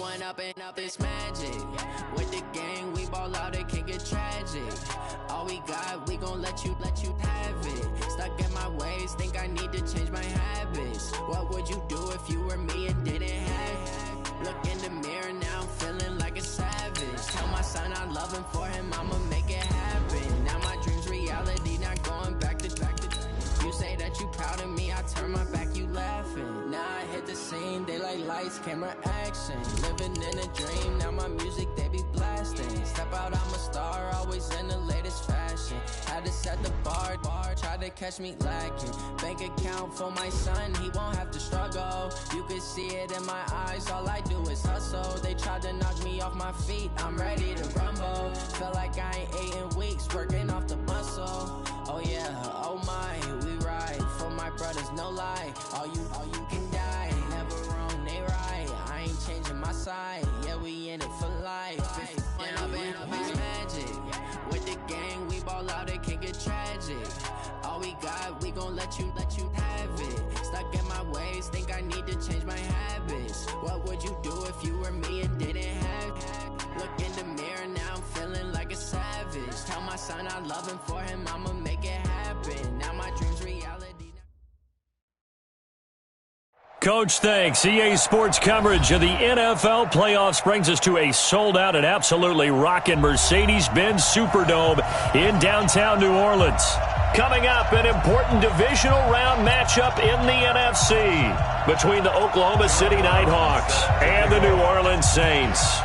Growing up and up is magic. With the gang, we ball out, it can get tragic. All we got, we gon' let you have it. Stuck in my ways, think I need to change my habits. What would you do if you were me and didn't have it? Look in the mirror, now I'm feeling like a savage. Tell my son I love him, for him I'ma make it happen. Now my dream's reality, not going back to. You say that you proud of me, I turn my back, you laughing. Now I hit the scene, they like lights, camera, action. Living in a dream, now my music, they be blasting. Step out, I'm a star, always in the latest fashion. Had to set the bar, try to catch me lacking. Bank account for my son, he won't have to struggle. You can see it in my eyes, all I do is hustle. They tried to knock me off my feet, I'm ready to rumble. Felt like I ain't ate in weeks, working off the muscle. Oh yeah, oh my, we ride for my brothers, no lie. All you can die, never wrong, they right. I ain't changing my side, yeah, we in it for life. If up is magic. With the gang, we ball out, it can get tragic. All we got, we gon' let you have it. Stuck in my ways, think I need to change my habits. What would you do if you were me and didn't have it? Look in the mirror, now I'm feeling like a savage. Tell my son I love him, for him I'ma make it happen. Now my dream's reality. Coach, thanks. EA Sports coverage of the NFL playoffs brings us to a sold-out and absolutely rocking Mercedes-Benz Superdome in downtown New Orleans. Coming up, an important divisional round matchup in the NFC between the Oklahoma City Nighthawks and the New Orleans Saints.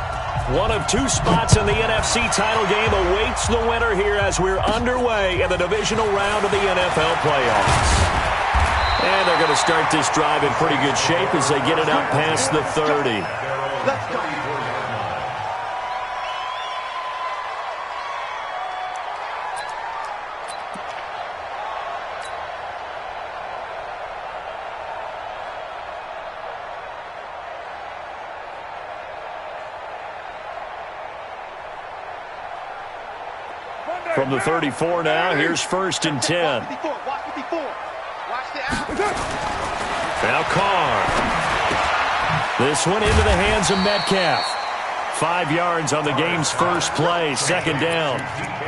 One of two spots in the NFC title game awaits the winner here as we're underway in the divisional round of the NFL playoffs. And they're going to start this drive in pretty good shape as they get it out past the 30. Let's go. From the 34 now, here's 1st and 10. Now Carr. This one into the hands of Metcalf. 5 yards on the game's first play, 2nd down.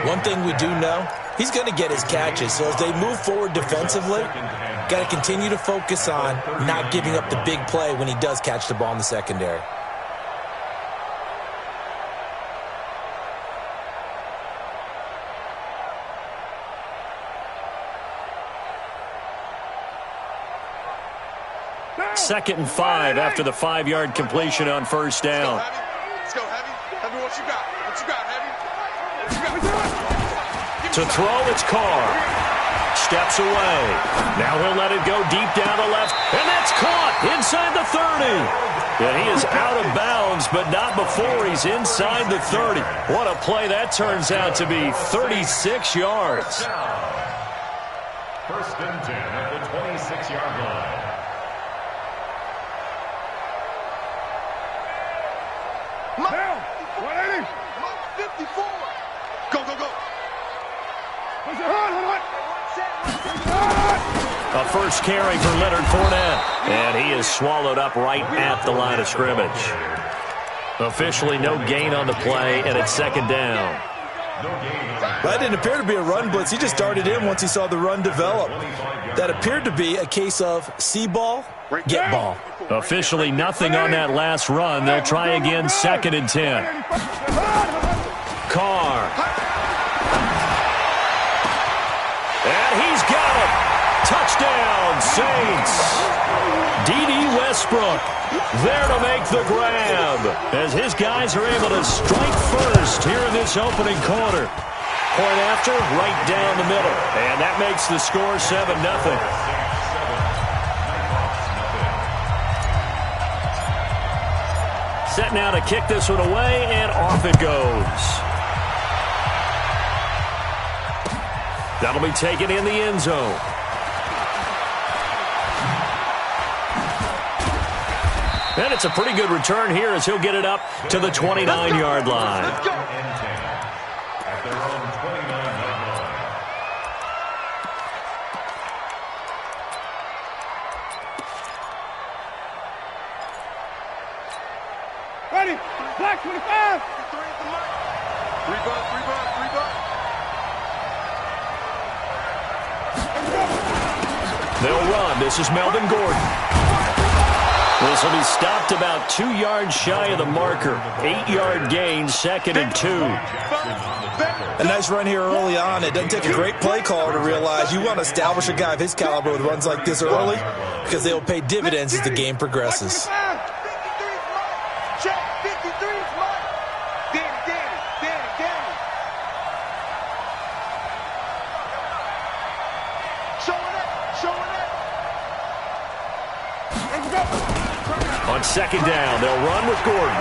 One thing we do know, he's going to get his catches. So as they move forward defensively, got to continue to focus on not giving up the big play when he does catch the ball in the secondary. Second and 5 after the 5-yard completion on 1st down. Let's go, Heavy. Heavy, what you got? What you got, Heavy? To throw, it's Carr. Steps away. Now he'll let it go deep down the left, and that's caught inside the 30. And he is out of bounds, but not before he's inside the 30. What a play that turns out to be, 36 yards. 1st and 10 at the 26-yard line. Down, 180. 54. Go, go, go. A first carry for Leonard Fournette. And he is swallowed up right at the line of scrimmage. Officially no gain on the play, and it's 2nd down. That didn't appear to be a run blitz. He just darted in once he saw the run develop. That appeared to be a case of see ball, get ball. Officially nothing on that last run. They'll try again, 2nd and 10. Carr. And he's got it. Touchdown, Saints. D.D. Westbrook there to make the grab as his guys are able to strike first here in this opening quarter. Point after, right down the middle. And that makes the score 7-0. Set now to kick this one away, and off it goes. That'll be taken in the end zone. And it's a pretty good return here as he'll get it up to the 29-yard line. Let's go. At their own 29-yard line. Ready. Black 25. Rebut. They'll run. This is Melvin Gordon. This will be stopped about 2 yards shy of the marker. 8-yard gain, 2nd and 2. A nice run here early on. It doesn't take a great play caller to realize you want to establish a guy of his caliber with runs like this early because they will pay dividends as the game progresses. On 2nd down, they'll run with Gordon.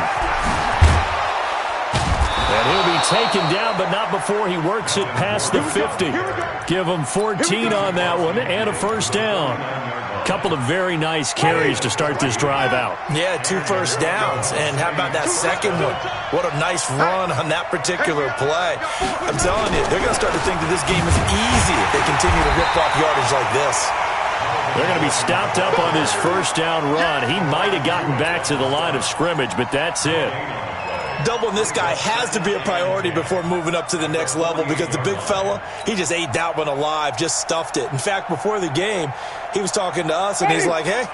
And he'll be taken down, but not before he works it past the 50. Give him 14 on that one and a 1st down. Couple of very nice carries to start this drive out. Yeah, 2 first downs. And how about that second one? What a nice run on that particular play. I'm telling you, they're going to start to think that this game is easy if they continue to rip off yardage like this. They're going to be stopped up on his 1st down run. He might have gotten back to the line of scrimmage, but that's it. Doubling this guy has to be a priority before moving up to the next level because the big fella, he just ate that one alive, just stuffed it. In fact, before the game, he was talking to us, and he's like, hey,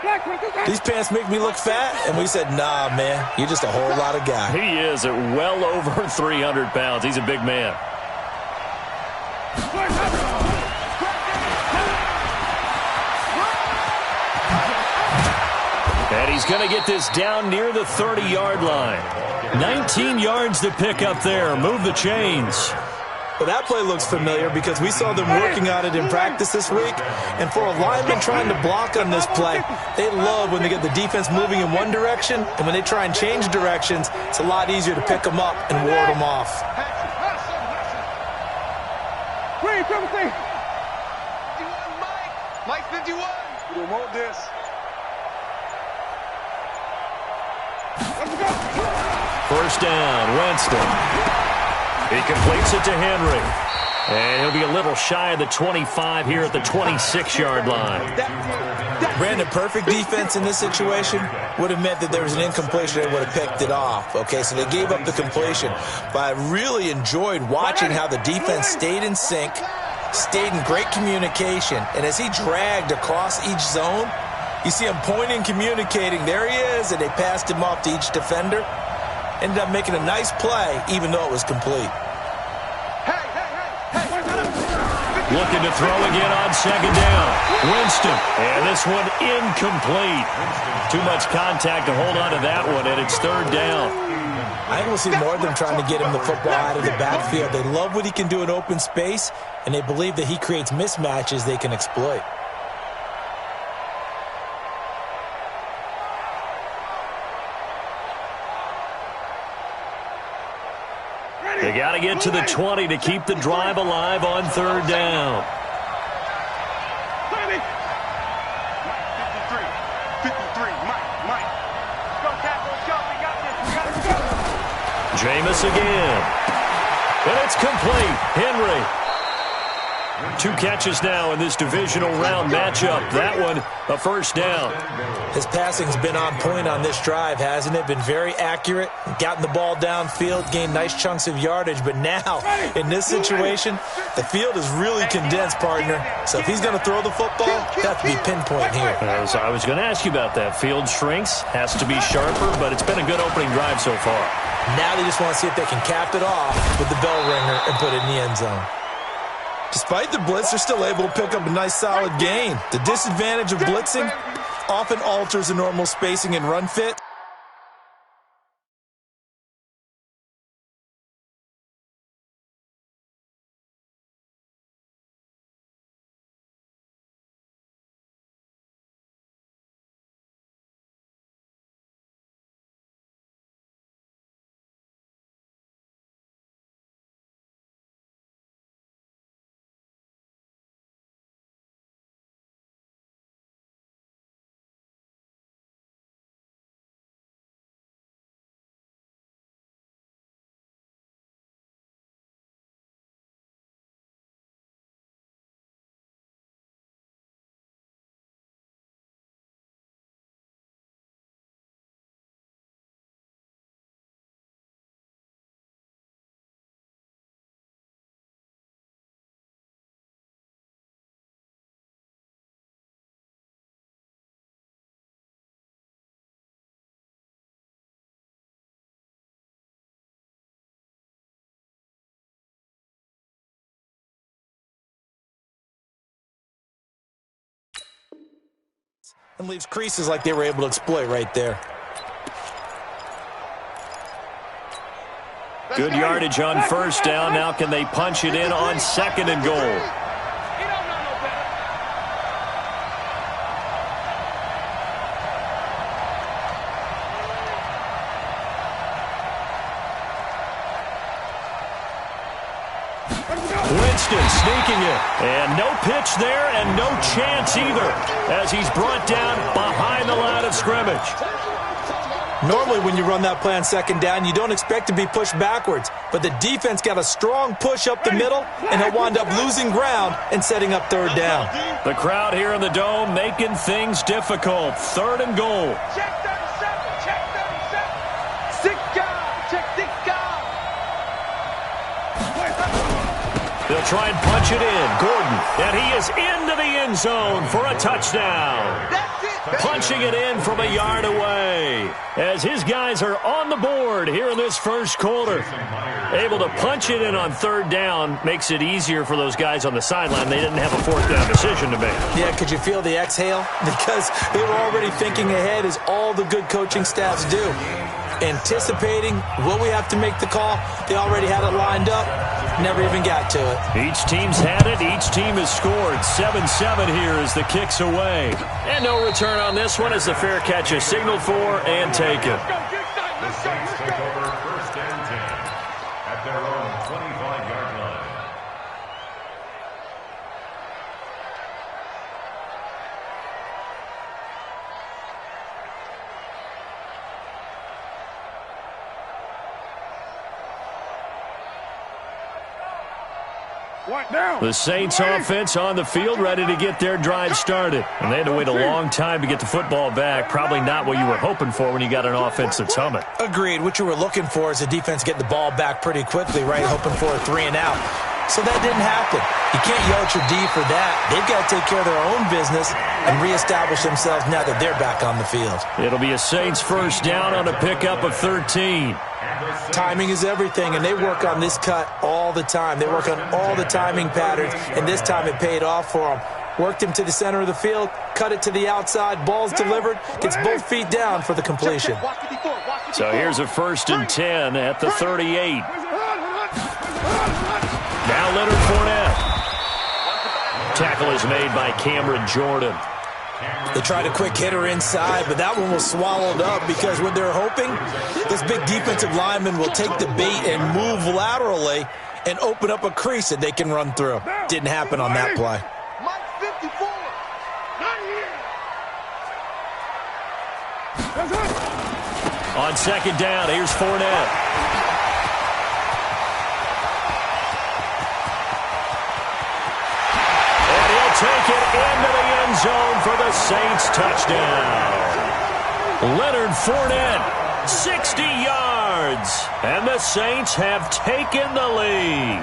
these pants make me look fat? And we said, nah, man, you're just a whole lot of guy. He is at well over 300 pounds. He's a big man. And he's going to get this down near the 30-yard line. 19 yards to pick up there. Move the chains. Well, that play looks familiar because we saw them working on it in practice this week. And for a lineman trying to block on this play, they love when they get the defense moving in one direction. And when they try and change directions, it's a lot easier to pick them up and ward them off. Mike 51. We don't want this. First down, Winston. He completes it to Henry. And he'll be a little shy of the 25 here at the 26-yard line. Brandon, perfect defense in this situation would have meant that there was an incompletion. They would have picked it off. Okay, so they gave up the completion. But I really enjoyed watching how the defense stayed in sync, stayed in great communication. And as he dragged across each zone, you see him pointing, communicating. There he is, and they passed him off to each defender. Ended up making a nice play, even though it was complete. Looking to throw again on 2nd down. Winston. And this one incomplete. Too much contact to hold on to that one, and it's 3rd down. I think we'll see more of them trying to get him the football out of the backfield. They love what he can do in open space, and they believe that he creates mismatches they can exploit. They got to get to the 20 to keep the drive alive on 3rd down. 53, Mike. Go, Cat, go, we got this. Jameis again. And it's complete. Henry. 2 catches now in this divisional round matchup. That one, a 1st down. His passing's been on point on this drive, hasn't it? Been very accurate, gotten the ball downfield, gained nice chunks of yardage. But now, in this situation, the field is really condensed, partner. So if he's going to throw the football, it has to be pinpoint here. I was going to ask you about that. Field shrinks, has to be sharper, but it's been a good opening drive so far. Now they just want to see if they can cap it off with the bell ringer and put it in the end zone. Despite the blitz, they're still able to pick up a nice solid gain. The disadvantage of blitzing often alters the normal spacing and run fit. And leaves creases like they were able to exploit right there. Good yardage on first down. Now can they punch it in on second and goal? Winston sneaking it. And no pitch there and no chance either as he's brought down behind the line of scrimmage. Normally when you run that play on second down, you don't expect to be pushed backwards. But the defense got a strong push up the middle, and he'll wind up losing ground and setting up third down. The crowd here in the Dome making things difficult. Third and goal. Check 37, check 37. Sick guy, check sick guy. They'll try and punch it in. Gordon, and he is into the end zone for a touchdown. That's it. Punching it in from a yard away as his guys are on the board here in this first quarter. Able to punch it in on third down makes it easier for those guys on the sideline. They didn't have a fourth down decision to make. Yeah, could you feel the exhale? Because they were already thinking ahead, as all the good coaching staffs do. Anticipating, will we have to make the call? They already had it lined up. Never even got to it. Each team's had it. Each team has scored. 7-7 here as the kick's away. And no return on this one as the fair catch is signaled for and taken. The Saints take over first and 10 at their own 25-yard line. What now? The Saints offense on the field, ready to get their drive started. And they had to wait a long time to get the football back. Probably not what you were hoping for when you got an offense that's humming. Agreed. What you were looking for is the defense get the ball back pretty quickly, right? Hoping for a 3 and out. So that didn't happen. You can't yell at your D for that. They've got to take care of their own business and reestablish themselves now that they're back on the field. It'll be a Saints first down on a pickup of 13. Timing is everything, and they work on this cut all the time. They work on all the timing patterns, and this time it paid off for them. Worked him to the center of the field, cut it to the outside, ball's delivered, gets both feet down for the completion. So here's a first and 10 at the 38. Now Leonard Fournette. Tackle is made by Cameron Jordan. They tried a quick hitter inside, but that one was swallowed up because what they're hoping, this big defensive lineman will take the bait and move laterally and open up a crease that they can run through. Didn't happen on that play. Mike 54. Not here. On second down, here's Fournette. Take it into the end zone for the Saints touchdown. Leonard Fournette, 60 yards, and the Saints have taken the lead.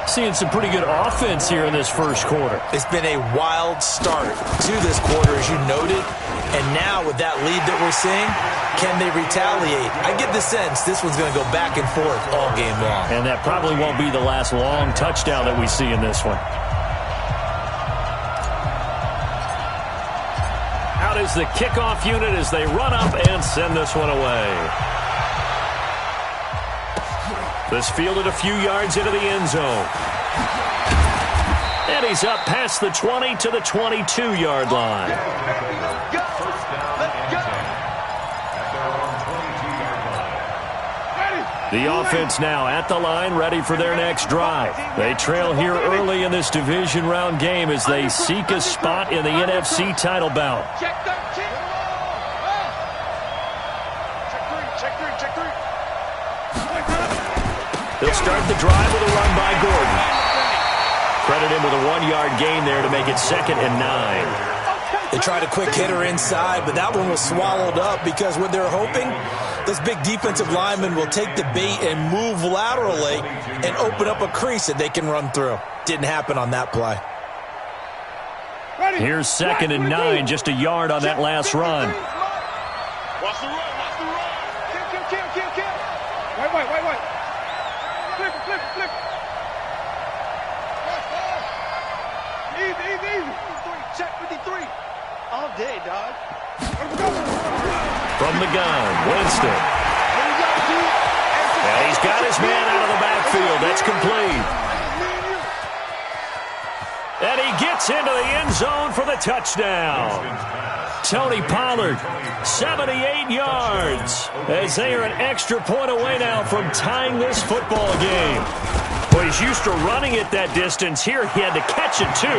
Seeing some pretty good offense here in this first quarter. It's been a wild start to this quarter, as you noted. And now with that lead that we're seeing, can they retaliate? I get the sense this one's going to go back and forth all game long. And that probably won't be the last long touchdown that we see in this one. Out is the kickoff unit as they run up and send this one away. This fielded a few yards into the end zone. And he's up past the 20 to the 22-yard line. The offense now at the line, ready for their next drive. They trail here early in this division round game as they seek a spot in the NFC title bout. Check 13. Check three. They'll start the drive with a run by Gordon. Credit him with a 1-yard gain there to make it 2nd and 9. They tried a quick hitter inside, but that one was swallowed up because what they're hoping, this big defensive lineman will take the bait and move laterally and open up a crease that they can run through. Didn't happen on that play. Here's 2nd and 9, just a yard on that last run. Watch the run. Kill. Wait. Flip. Easy. check 53. All day, dog. From the gun, Winston. And he's got his man out of the backfield. That's complete. And he gets into the end zone for the touchdown. Tony Pollard, 78 yards, as they are an extra point away now from tying this football game. Well, he's used to running it that distance. Here he had to catch it, too,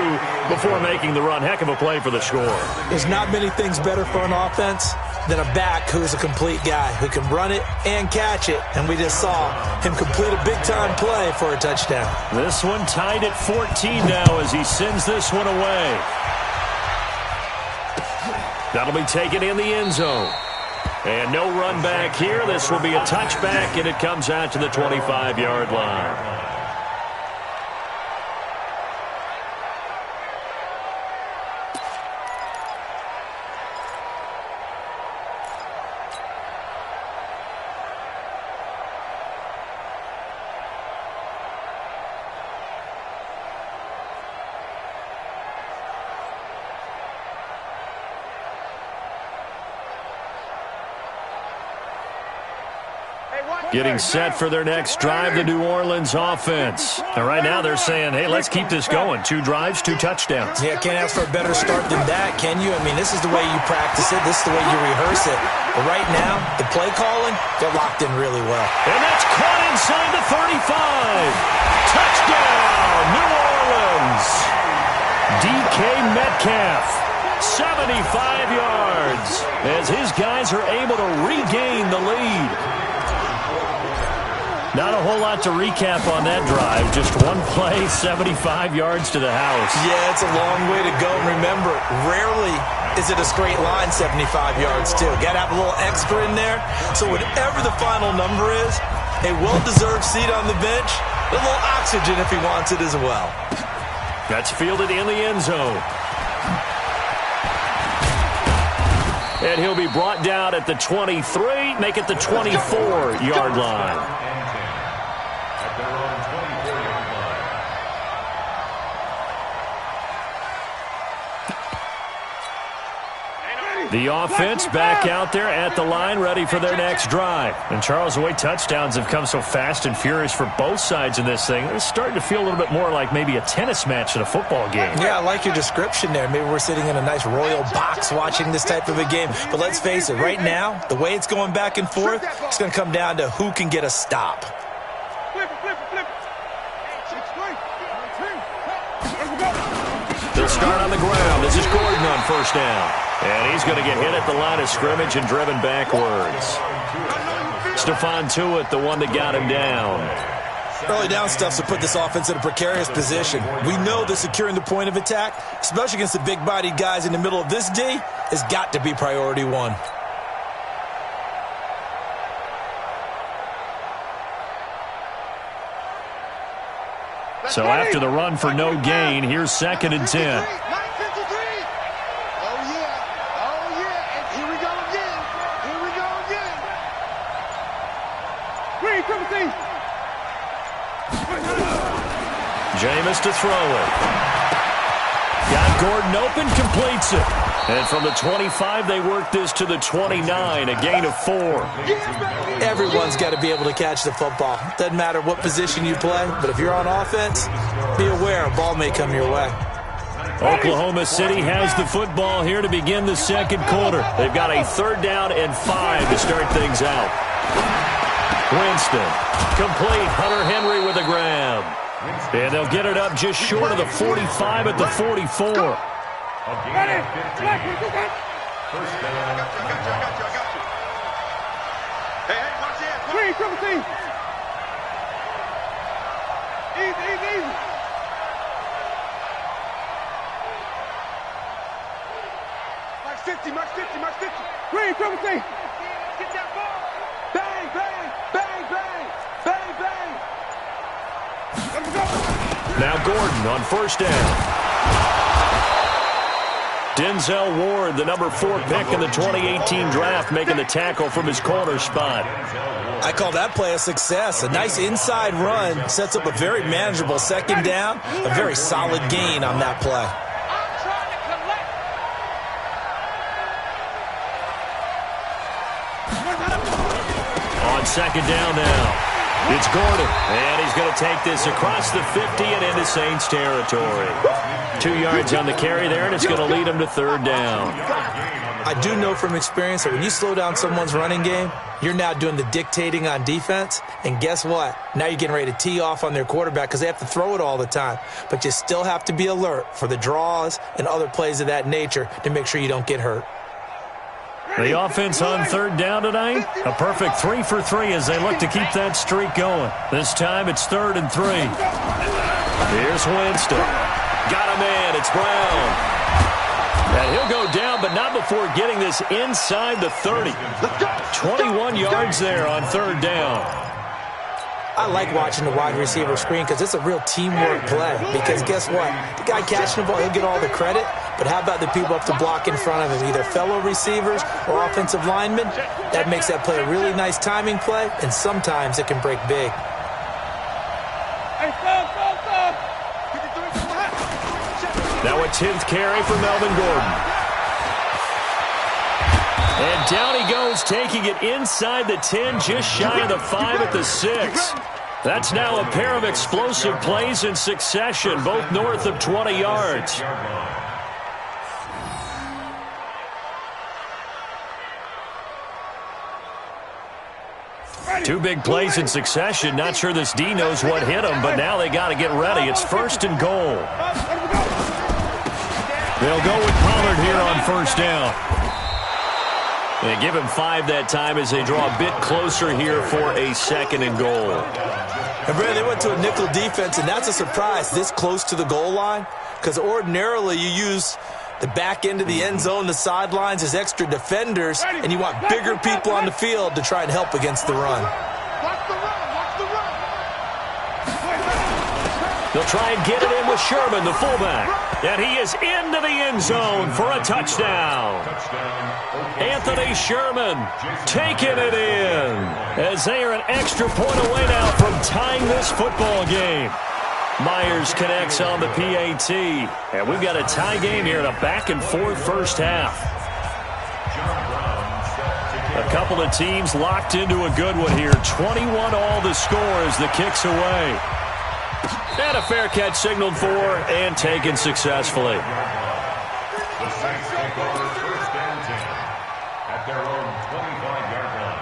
before making the run. Heck of a play for the score. There's not many things better for an offense than a back who's a complete guy who can run it and catch it. And we just saw him complete a big-time play for a touchdown. This one tied at 14 now as he sends this one away. That'll be taken in the end zone. And no run back here. This will be a touchback, and it comes out to the 25-yard line. Getting set for their next drive, the New Orleans offense. And right now they're saying, hey, let's keep this going. 2 drives, 2 touchdowns. Yeah, can't ask for a better start than that, can you? I mean, this is the way you practice it. This is the way you rehearse it. But right now, the play calling, they're locked in really well. And that's caught inside the 35. Touchdown, New Orleans. DK Metcalf, 75 yards, as his guys are able to regain the lead. Not a whole lot to recap on that drive. Just one play, 75 yards to the house. Yeah, it's a long way to go. And remember, rarely is it a straight line 75 yards, too. Got to have a little extra in there. So whatever the final number is, a well-deserved seat on the bench, a little oxygen if he wants it as well. That's fielded in the end zone. And he'll be brought down at the 23, make it the 24-yard line. The offense back out there at the line, ready for their next drive. And, Charles, the way touchdowns have come so fast and furious for both sides in this thing, it's starting to feel a little bit more like maybe a tennis match at a football game. Yeah, I like your description there. Maybe we're sitting in a nice royal box watching this type of a game. But let's face it, right now, the way it's going back and forth, it's going to come down to who can get a stop. They'll start on the ground. This is Gordon on first down. And he's going to get hit at the line of scrimmage and driven backwards. Stephon Tuitt, the one that got him down. Early down stuff to put this offense in a precarious position. We know that securing the point of attack, especially against the big-bodied guys in the middle of this D, has got to be priority one. So after the run for no gain, here's 2nd and 10. Jameis to throw it. Got Gordon open, completes it. And from the 25, they work this to the 29, a gain of 4. Everyone's got to be able to catch the football. Doesn't matter what position you play, but if you're on offense, be aware a ball may come your way. Oklahoma City has the football here to begin the second quarter. They've got a 3rd down and 5 to start things out. Winston, complete. Hunter Henry with a grab. And they'll get it up just short of the 45 at the 44. Ready? Hey, watch the ass. Green, triple T. Easy. Max 50. Green, triple T. Get that ball. Bang. Now Gordon on first down. Denzel Ward, the number 4 pick in the 2018 draft, making the tackle from his corner spot. I call that play a success. A nice inside run sets up a very manageable 2nd down. A very solid gain on that play. I'm trying to collect. On second down now. It's Gordon, and he's going to take this across the 50 and into Saints territory. 2 yards on the carry there, and it's going to lead him to third down. I do know from experience that when you slow down someone's running game, you're now doing the dictating on defense, and guess what? Now you're getting ready to tee off on their quarterback because they have to throw it all the time. But you still have to be alert for the draws and other plays of that nature to make sure you don't get hurt. The offense on third down tonight, a perfect 3 for 3 as they look to keep that streak going. This time it's 3rd and 3. Here's Winston. Got a man. It's Brown. And he'll go down, but not before getting this inside the 30. 21 yards there on third down. I like watching the wide receiver screen because it's a real teamwork play. Because guess what? The guy catching the ball, he'll get all the credit. But how about the people up to block in front of him, either fellow receivers or offensive linemen? That makes that play a really nice timing play, and sometimes it can break big. Now a 10th carry for Melvin Gordon. And down he goes, taking it inside the 10, just shy of the 5 at the 6. That's now a pair of explosive plays in succession, both north of 20 yards. Two big plays in succession. Not sure this D knows what hit him, but now they got to get ready. It's 1st and goal. They'll go with Pollard here on 1st down. They give him 5 that time as they draw a bit closer here for a 2nd and goal. And Brad, they went to a nickel defense, and that's a surprise this close to the goal line, because ordinarily you use the back end of the end zone, the sidelines as extra defenders, and you want bigger people on the field to try and help against the run. They'll try and get it in with Sherman, the fullback. And he is into the end zone for a touchdown. Anthony Sherman taking it in as they are an extra point away now from tying this football game. Myers connects on the PAT. And we've got a tie game here in a back-and-forth first half. A couple of teams locked into a good one here. 21 all the score as the kick's away. And a fair catch signaled for and taken successfully. The Saints take over 1st and 10 at their own 25-yard line.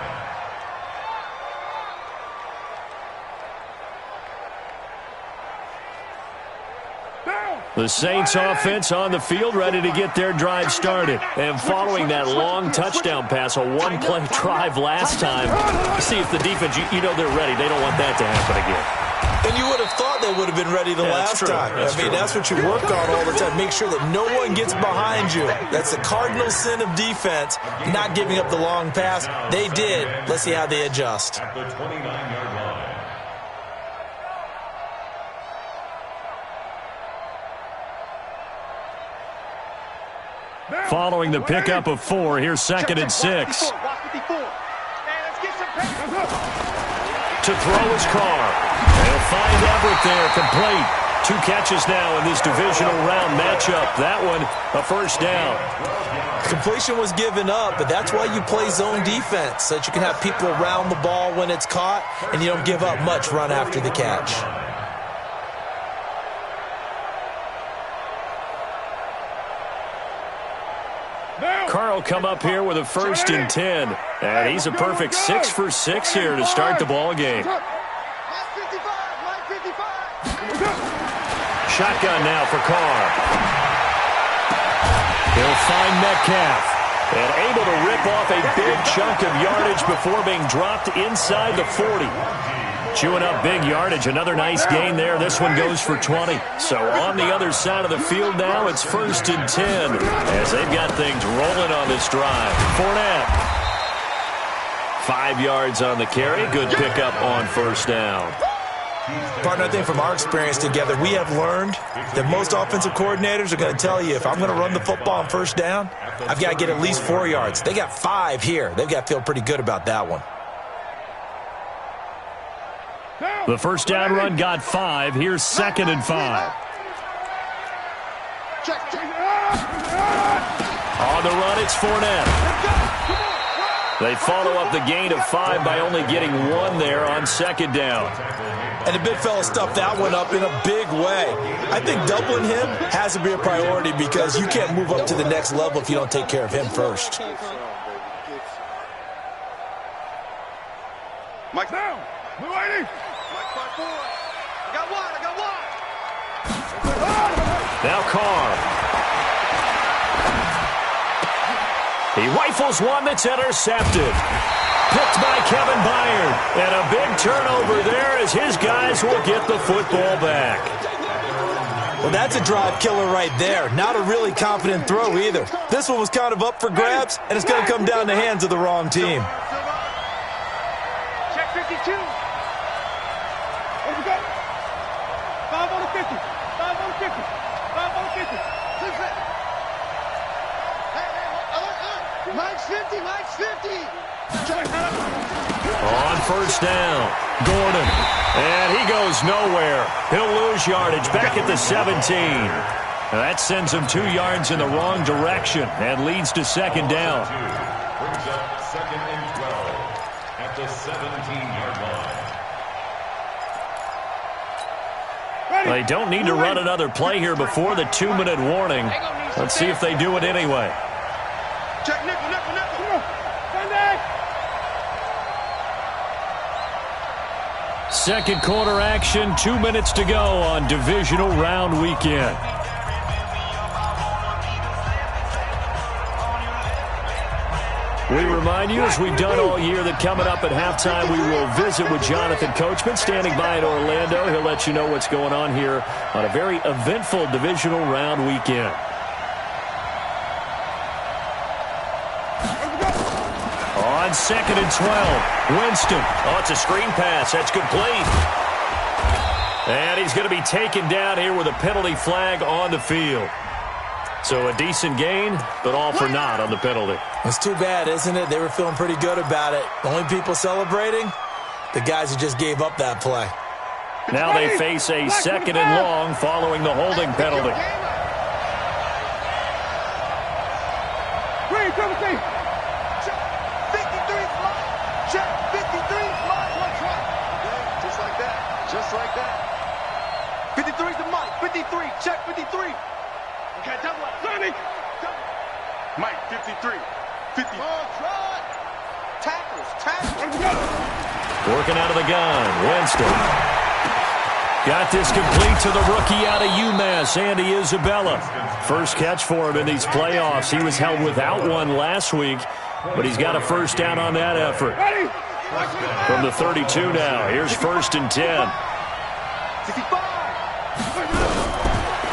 The Saints offense on the field ready to get their drive started. And following that long touchdown pass, a one-play drive last time, see if the defense, you know they're ready. They don't want that to happen again. And you would have thought they would have been ready the last time. That's what you work on all the time. Make sure that no one gets behind you. That's the cardinal sin of defense, not giving up the long pass. They did. Let's see how they adjust. At the 29-yard line. Following the pickup of 4, here's 2nd and 6. To throw his car. They'll find Everett there, complete. 2 catches now in this divisional round matchup. That one, a 1st down. Completion was given up, but that's why you play zone defense, so that you can have people around the ball when it's caught, and you don't give up much run after the catch. Carl come up here with a 1st and 10. And he's a perfect 6 for 6 here to start the ball game. Shotgun now for Carr. He'll find Metcalf. And able to rip off a big chunk of yardage before being dropped inside the 40. Chewing up big yardage. Another nice gain there. This one goes for 20. So on the other side of the field now, it's 1st and 10 as they've got things rolling on this drive. Fournette. 5 yards on the carry. Good pickup on 1st down. Partner, I think from our experience together, we have learned that most offensive coordinators are going to tell you, if I'm going to run the football on 1st down, I've got to get at least 4 yards. They got 5 here. They've got to feel pretty good about that one. The 1st down run got 5. Here's 2nd and 5. On the run, it's Fournette. They follow up the gain of 5 by only getting 1 there on second down. And the big fella stuffed that one up in a big way. I think doubling him has to be a priority because you can't move up to the next level if you don't take care of him first. Mike down. We're waiting. Mike 5-4. I got one. Now Carr. He rifles one that's intercepted. Picked by Kevin Byard. And a big turnover there as his guys will get the football back. Well, that's a drive killer right there. Not a really confident throw either. This one was kind of up for grabs, and it's going to come down the hands of the wrong team. Check 52. Where we go? 5 on the 50. 5 on the 50. 5 on the 50. Hey, Mike's 50. Mike's 50. On first down, Gordon. And he goes nowhere. He'll lose yardage back at the 17. Now that sends him 2 yards in the wrong direction and leads to second down. Brings up 2nd and 12 at the 17-yard line. They don't need to run another play here before the 2-minute warning. Let's see if they do it anyway. Check nickel. Sunday. Second quarter action, 2 minutes to go on divisional round weekend. We remind you, as we've done all year, that coming up at halftime, we will visit with Jonathan Coachman, standing by in Orlando. He'll let you know what's going on here on a very eventful divisional round weekend. On 2nd and 12, Winston. Oh, it's a screen pass. That's complete. And he's going to be taken down here with a penalty flag on the field. So a decent gain, but all for naught on the penalty. It's too bad, isn't it? They were feeling pretty good about it. The only people celebrating, the guys who just gave up that play. Now they face a 2nd and long following the holding penalty. Green, 17. Check 53 fly. Check 53 fly. Let's run. Just like that. Just like that. 53's the Mike. 53. Check 53. Okay, double up. Sonny. Mike, 53. 50. Oh, try. Tackles. Working out of the gun, Winston. Got this complete to the rookie out of UMass, Andy Isabella. First catch for him in these playoffs. He was held without one last week, but he's got a first down on that effort. From the 32 now, here's 1st and 10. 65.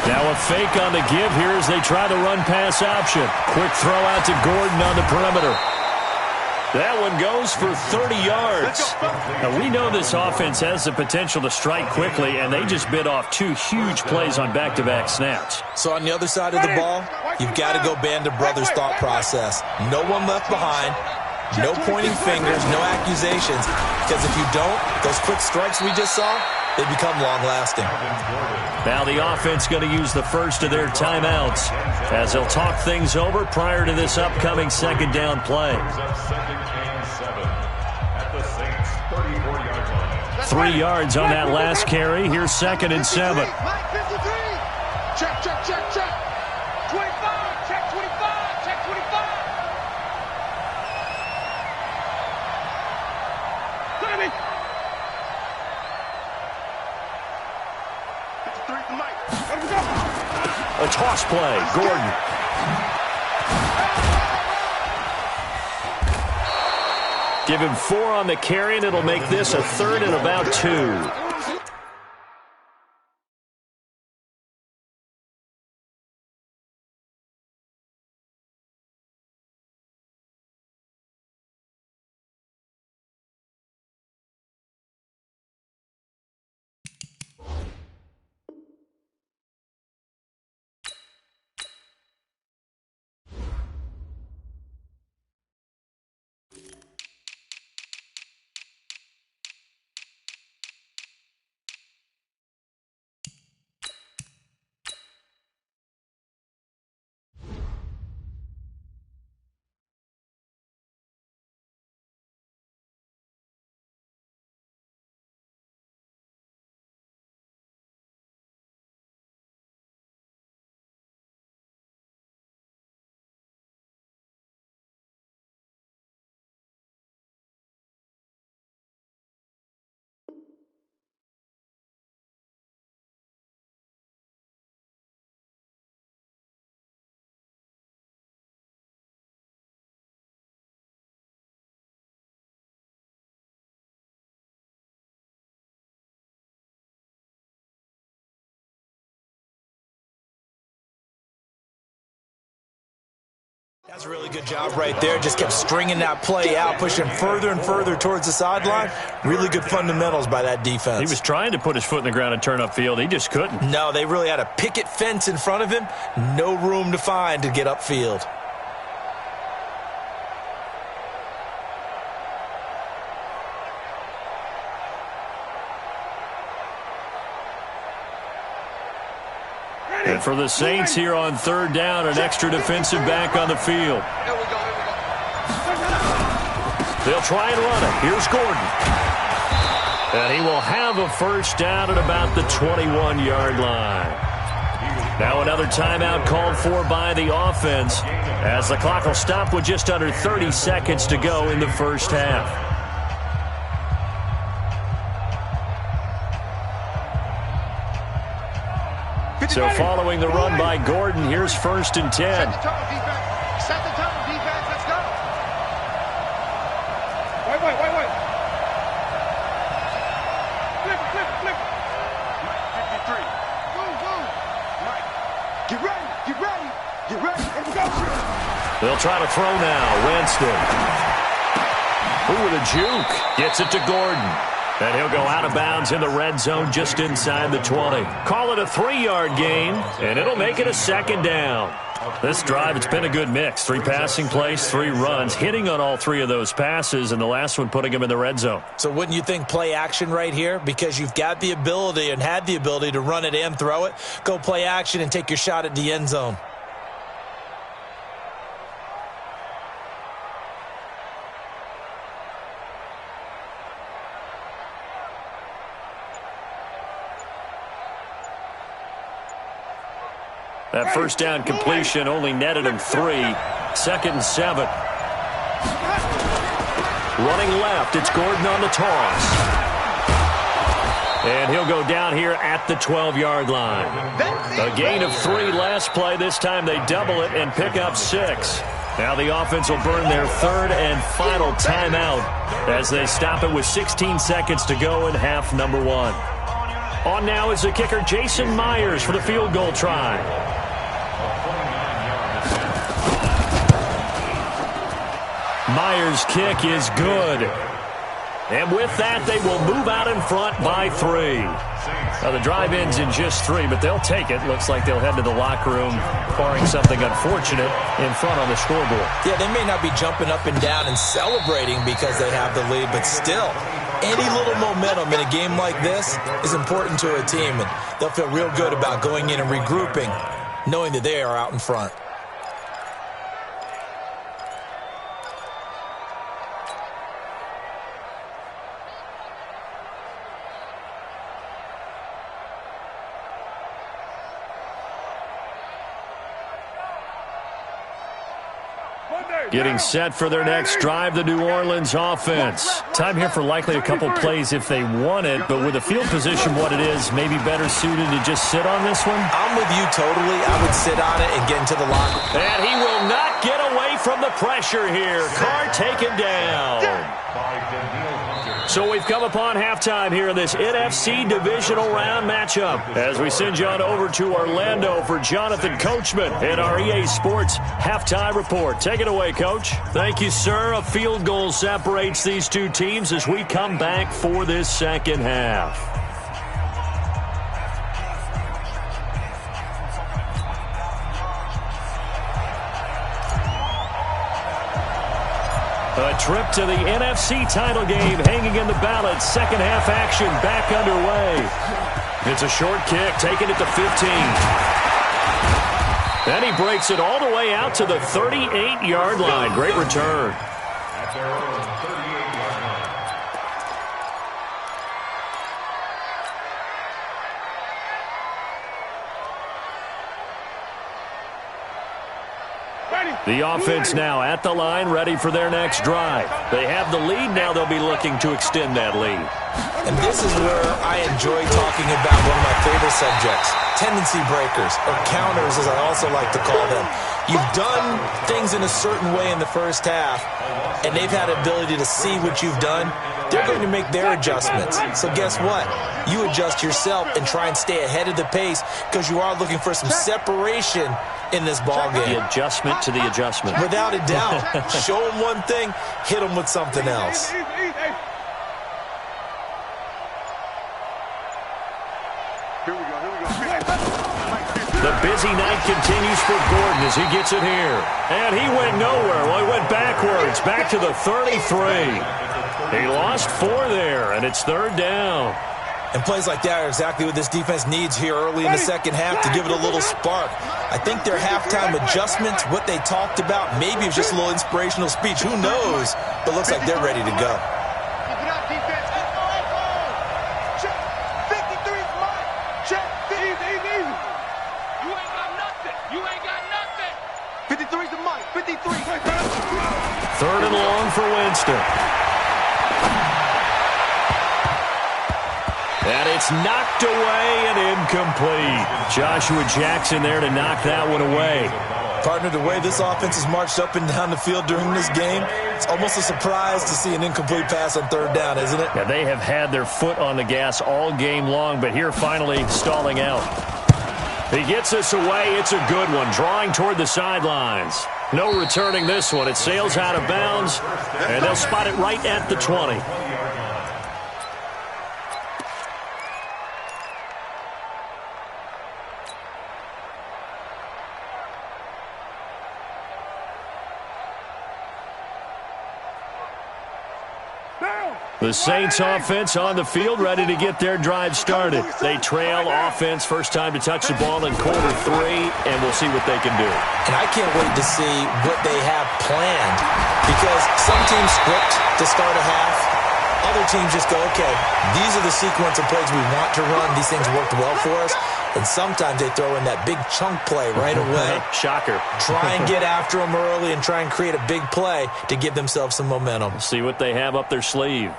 Now a fake on the give here as they try the run-pass option. Quick throw out to Gordon on the perimeter. That one goes for 30 yards. Now, we know this offense has the potential to strike quickly, and they just bit off 2 huge plays on back-to-back snaps. So on the other side of the ball, you've got to go Band of Brothers thought process. No one left behind, no pointing fingers, no accusations. Because if you don't, those quick strikes we just saw, they become long-lasting. Now the offense going to use the first of their timeouts as they'll talk things over prior to this upcoming second down play. 3 yards on that last carry. Here's 2nd and 7. Mike, 53. Check. 25. Check 25. Check 25. Sonny. 53 to Mike. Let him go. A toss play, Gordon. Give him 4 on the carry, and it'll make this a 3rd and about 2. That's a really good job right there. Just kept stringing that play out, pushing further and further towards the sideline. Really good fundamentals by that defense. He was trying to put his foot in the ground and turn upfield. He just couldn't. No, they really had a picket fence in front of him. No room to find to get upfield. And for the Saints here on third down, an extra defensive back on the field. Here we go. They'll try and run it. Here's Gordon. And he will have a first down at about the 21-yard line. Now another timeout called for by the offense, as the clock will stop with just under 30 seconds to go in the first half. So following the run by Gordon, here's 1st and 10. Set the tone, defense. Set the tone, defense. Let's go. Wait. Flip. Mike, 53. Move. Mike, get ready. Let's go. They'll try to throw now. Winston. Ooh, with a juke. Gets it to Gordon. And he'll go out of bounds in the red zone just inside the 20. Call it a 3-yard gain, and it'll make it a 2nd down. This drive, it's been a good mix. 3 passing plays, 3 runs, hitting on all 3 of those passes, and the last one putting him in the red zone. So wouldn't you think play action right here? Because you've got the ability and had the ability to run it and throw it. Go play action and take your shot at the end zone. That first down completion only netted him 3. 2nd and 7. Running left, it's Gordon on the toss. And he'll go down here at the 12-yard line. A gain of 3 last play. This time they double it and pick up 6. Now the offense will burn their 3rd and final timeout as they stop it with 16 seconds to go in half number 1. On now is the kicker Jason Myers for the field goal try. Myers' kick is good. And with that, they will move out in front by 3. Now, the drive ends in just 3, but they'll take it. Looks like they'll head to the locker room, barring something unfortunate, in front on the scoreboard. Yeah, they may not be jumping up and down and celebrating because they have the lead, but still, any little momentum in a game like this is important to a team, and they'll feel real good about going in and regrouping, knowing that they are out in front. Getting set for their next drive, the New Orleans offense. Time here for likely a couple plays if they want it, but with the field position what it is, maybe better suited to just sit on this one? I'm with you totally. I would sit on it and get into the locker. And he will not get away from the pressure here. Carr taken down. So we've come upon halftime here in this NFC divisional round matchup as we send you on over to Orlando for Jonathan Coachman in our EA Sports halftime report. Take it away, Coach. Thank you, sir. A field goal separates these two teams as we come back for this second half. A trip to the NFC title game hanging in the balance. Second half action back underway. It's a short kick, taking it to 15. Then he breaks it all the way out to the 38-yard line. Great return. At their own 38-yard line. The offense now at the line, ready for their next drive. They have the lead, now they'll be looking to extend that lead. And this is where I enjoy talking about one of my favorite subjects, tendency breakers, or counters as I also like to call them. You've done things in a certain way in the first half, and they've had the ability to see what you've done. They're going to make their adjustments. So guess what? You adjust yourself and try and stay ahead of the pace because you are looking for some separation in this ball game. The adjustment to the adjustment. Without a doubt. Show them one thing, hit them with something else. The busy night continues for Gordon as he gets it here. And he went nowhere. Well, he went backwards, back to the 33. He lost 4 there, and it's 3rd down. And plays like that are exactly what this defense needs here early in the second half to give it a little spark. I think their halftime adjustments, what they talked about, maybe it's just a little inspirational speech. Who knows? But looks like they're ready to go. Third and long for Winston. And it's knocked away and incomplete. Joshua Jackson there to knock that one away. Partner, the way this offense has marched up and down the field during this game, it's almost a surprise to see an incomplete pass on 3rd down, isn't it? Yeah, they have had their foot on the gas all game long, but here finally stalling out. He gets us away. It's a good one, drawing toward the sidelines. No returning this one. It sails out of bounds, and they'll spot it right at the 20. The Saints offense on the field, ready to get their drive started. They trail offense, first time to touch the ball in quarter 3, and we'll see what they can do. And I can't wait to see what they have planned, because some teams script to start a half. Other teams just go, okay, these are the sequence of plays we want to run. These things worked well for us. And sometimes they throw in that big chunk play right away. Shocker. Try and get after them early and try and create a big play to give themselves some momentum. See what they have up their sleeve.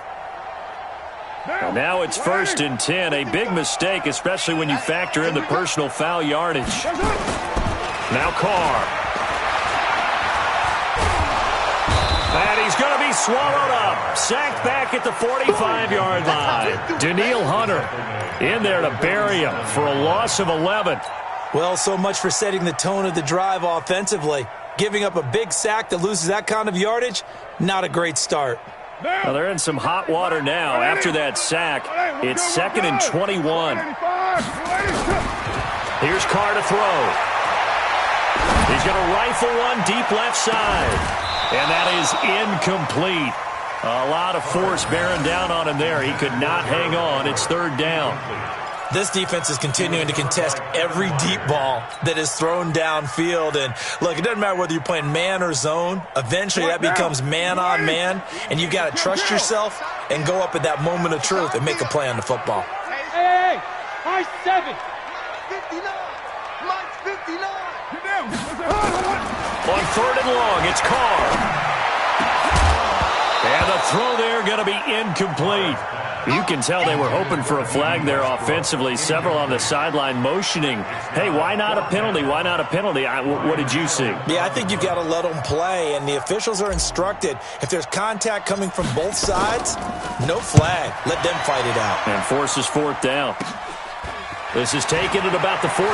And now it's 1st and 10. A big mistake, especially when you factor in the personal foul yardage. Now Carr. And he's going to be swallowed up. Sacked back at the 45-yard line. Danielle Hunter in there to bury him for a loss of 11. Well, so much for setting the tone of the drive offensively. Giving up a big sack that loses that kind of yardage, not a great start. Well, they're in some hot water now. After that sack, it's 2nd and 21. Here's Carr to throw. He's going to rifle one deep left side. And that is incomplete. A lot of force bearing down on him there. He could not hang on. It's 3rd down. This defense is continuing to contest every deep ball that is thrown downfield. And, look, it doesn't matter whether you're playing man or zone. Eventually that becomes man on man. And you've got to trust yourself and go up at that moment of truth and make a play on the football. Hey, high 7. 59. Mike's 59. On 3rd and long, it's Carr. And the throw there going to be incomplete. You can tell they were hoping for a flag there offensively. Several on the sideline motioning, hey, why not a penalty? Why not a penalty? What did you see? Yeah, I think you've got to let them play, and the officials are instructed, if there's contact coming from both sides, no flag. Let them fight it out. And forces 4th down. This is taken at about the 14.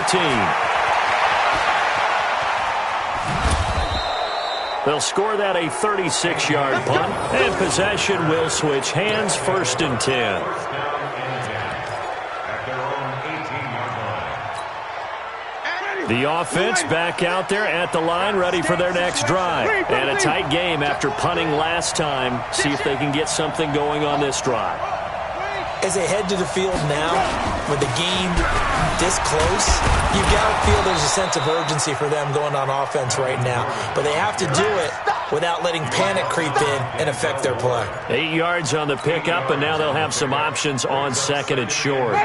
They'll score that a 36-yard punt, and possession will switch hands, 1st and 10. The offense back out there at the line, ready for their next drive. And a tight game after punting last time. See if they can get something going on this drive. As they head to the field now, with the game this close, you've got to feel there's a sense of urgency for them going on offense right now. But they have to do it without letting panic creep in and affect their play. 8 yards on the pickup, and now they'll have some options on 2nd and short.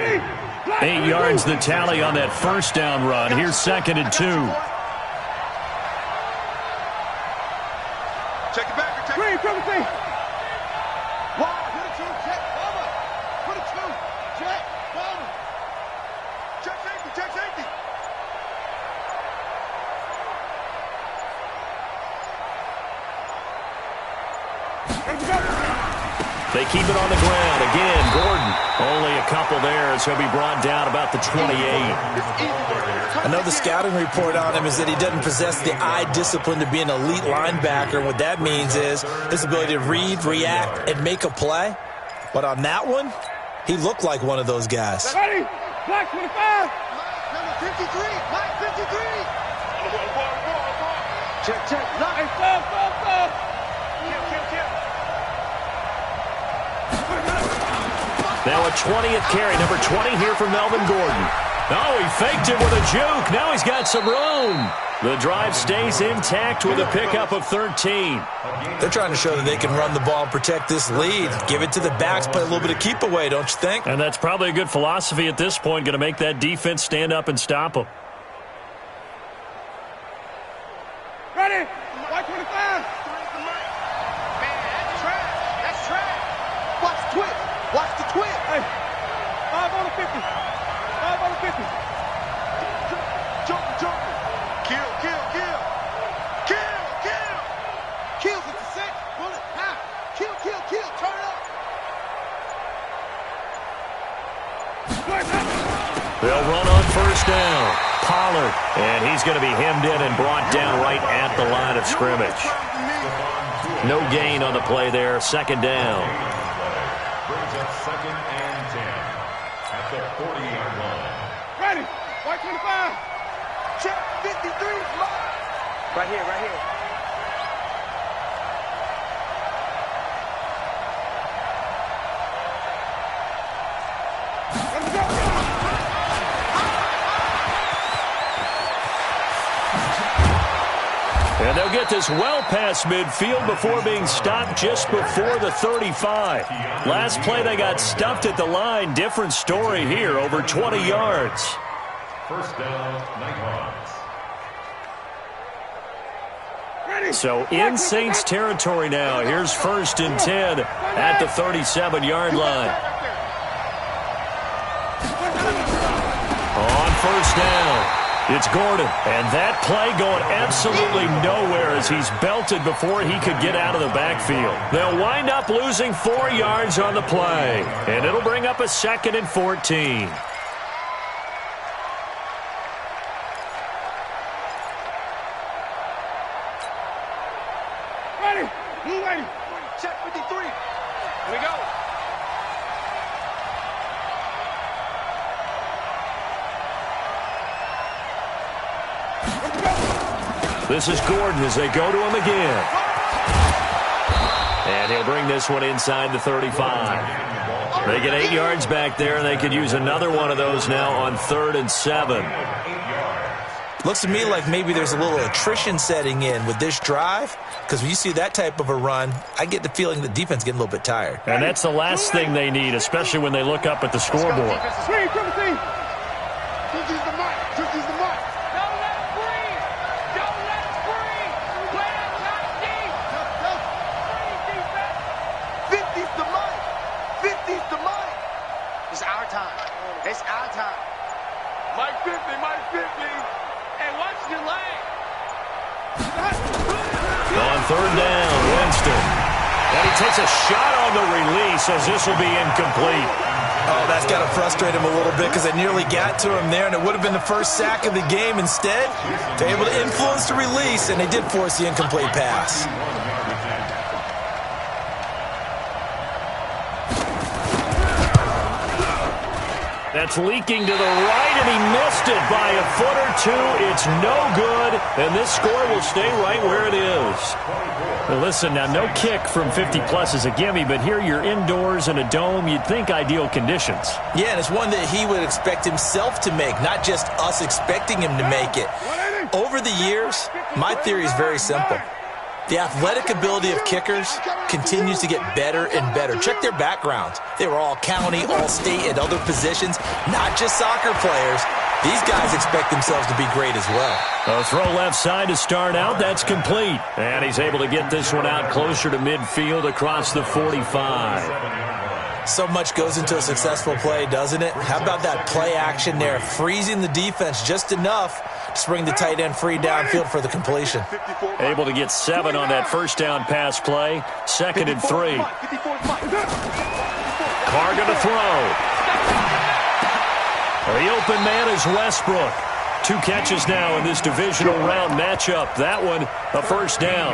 8 yards the tally on that 1st down run. Here's 2nd and 2. Check it back. Check it back. They keep it on the ground. Again, Gordon. Only a couple there as he'll be brought down about the 28. Another scouting report on him is that he doesn't possess the eye discipline to be an elite linebacker. What that means is his ability to read, react, and make a play. But on that one, he looked like one of those guys. Ready? Black 25. Number 53. Black 53. Check, check. Hey, stop. Kill. Now a 20th carry, number 20 here for Melvin Gordon. Oh, he faked it with a juke. Now he's got some room. The drive stays intact with a pickup of 13. They're trying to show that they can run the ball and protect this lead. Give it to the backs, play a little bit of keep away, don't you think? And that's probably a good philosophy at this point, going to make that defense stand up and stop them. Ready? White 25. Man, that's trash. Watch the twist. Watch the twist. Hey, 5 on the 50. 5 on the 50. Jump. Kill. Kills at the 6. Bullet. Pow. Kill. Turn up. They'll run on first down. Pollard, and he's going to be hemmed in and brought down right at the line of scrimmage. No gain on the play there. Second down. Brings up 2nd and 10 at the 40-yard line. Ready. White 25. Check 53. Right here. Let's go. And they'll get this well past midfield before being stopped just before the 35. Last play they got stuffed at the line. Different story here, over 20 yards. First down, Nighthawks. So in Saints territory now. Here's 1st and 10 at the 37-yard line. On first down, it's Gordon. And that play going absolutely nowhere as he's belted before he could get out of the backfield. They'll wind up losing 4 yards on the play. And it'll bring up a 2nd and 14. Ready. Blue lady. Check 53. Here we go. This is Gordon as they go to him again. And he'll bring this one inside the 35. They get 8 yards back there, and they could use another one of those now on 3rd and 7. Looks to me like maybe there's a little attrition setting in with this drive, because when you see that type of a run, I get the feeling the defense is getting a little bit tired. And that's the last thing they need, especially when they look up at the scoreboard. It's our time. Mike 50. Hey, watch your leg. On 3rd down, Winston. And he takes a shot on the release as this will be incomplete. Oh, that's got to frustrate him a little bit because they nearly got to him there, and it would have been the first sack of the game. Instead, they're able to influence the release, and they did force the incomplete pass. That's leaking to the right, and he missed it by a foot or two. It's no good, and this score will stay right where it is. Well, listen, now no kick from 50-plus is a gimme, but here you're indoors in a dome. You'd think ideal conditions. Yeah, and it's one that he would expect himself to make, not just us expecting him to make it. Over the years, my theory is very simple. The athletic ability of kickers continues to get better and better. Check their backgrounds. They were all county, all state, and other positions, not just soccer players. These guys expect themselves to be great as well. A throw left side to start out. That's complete. And he's able to get this one out closer to midfield across the 45. So much goes into a successful play, doesn't it? How about that play action there, freezing the defense just enough Just bring the tight end free downfield for the completion. Able to get 7 on that first down pass play. 2nd and 3. Carr going to throw. The open man is Westbrook. 2 catches now in this divisional round matchup. That one, a first down.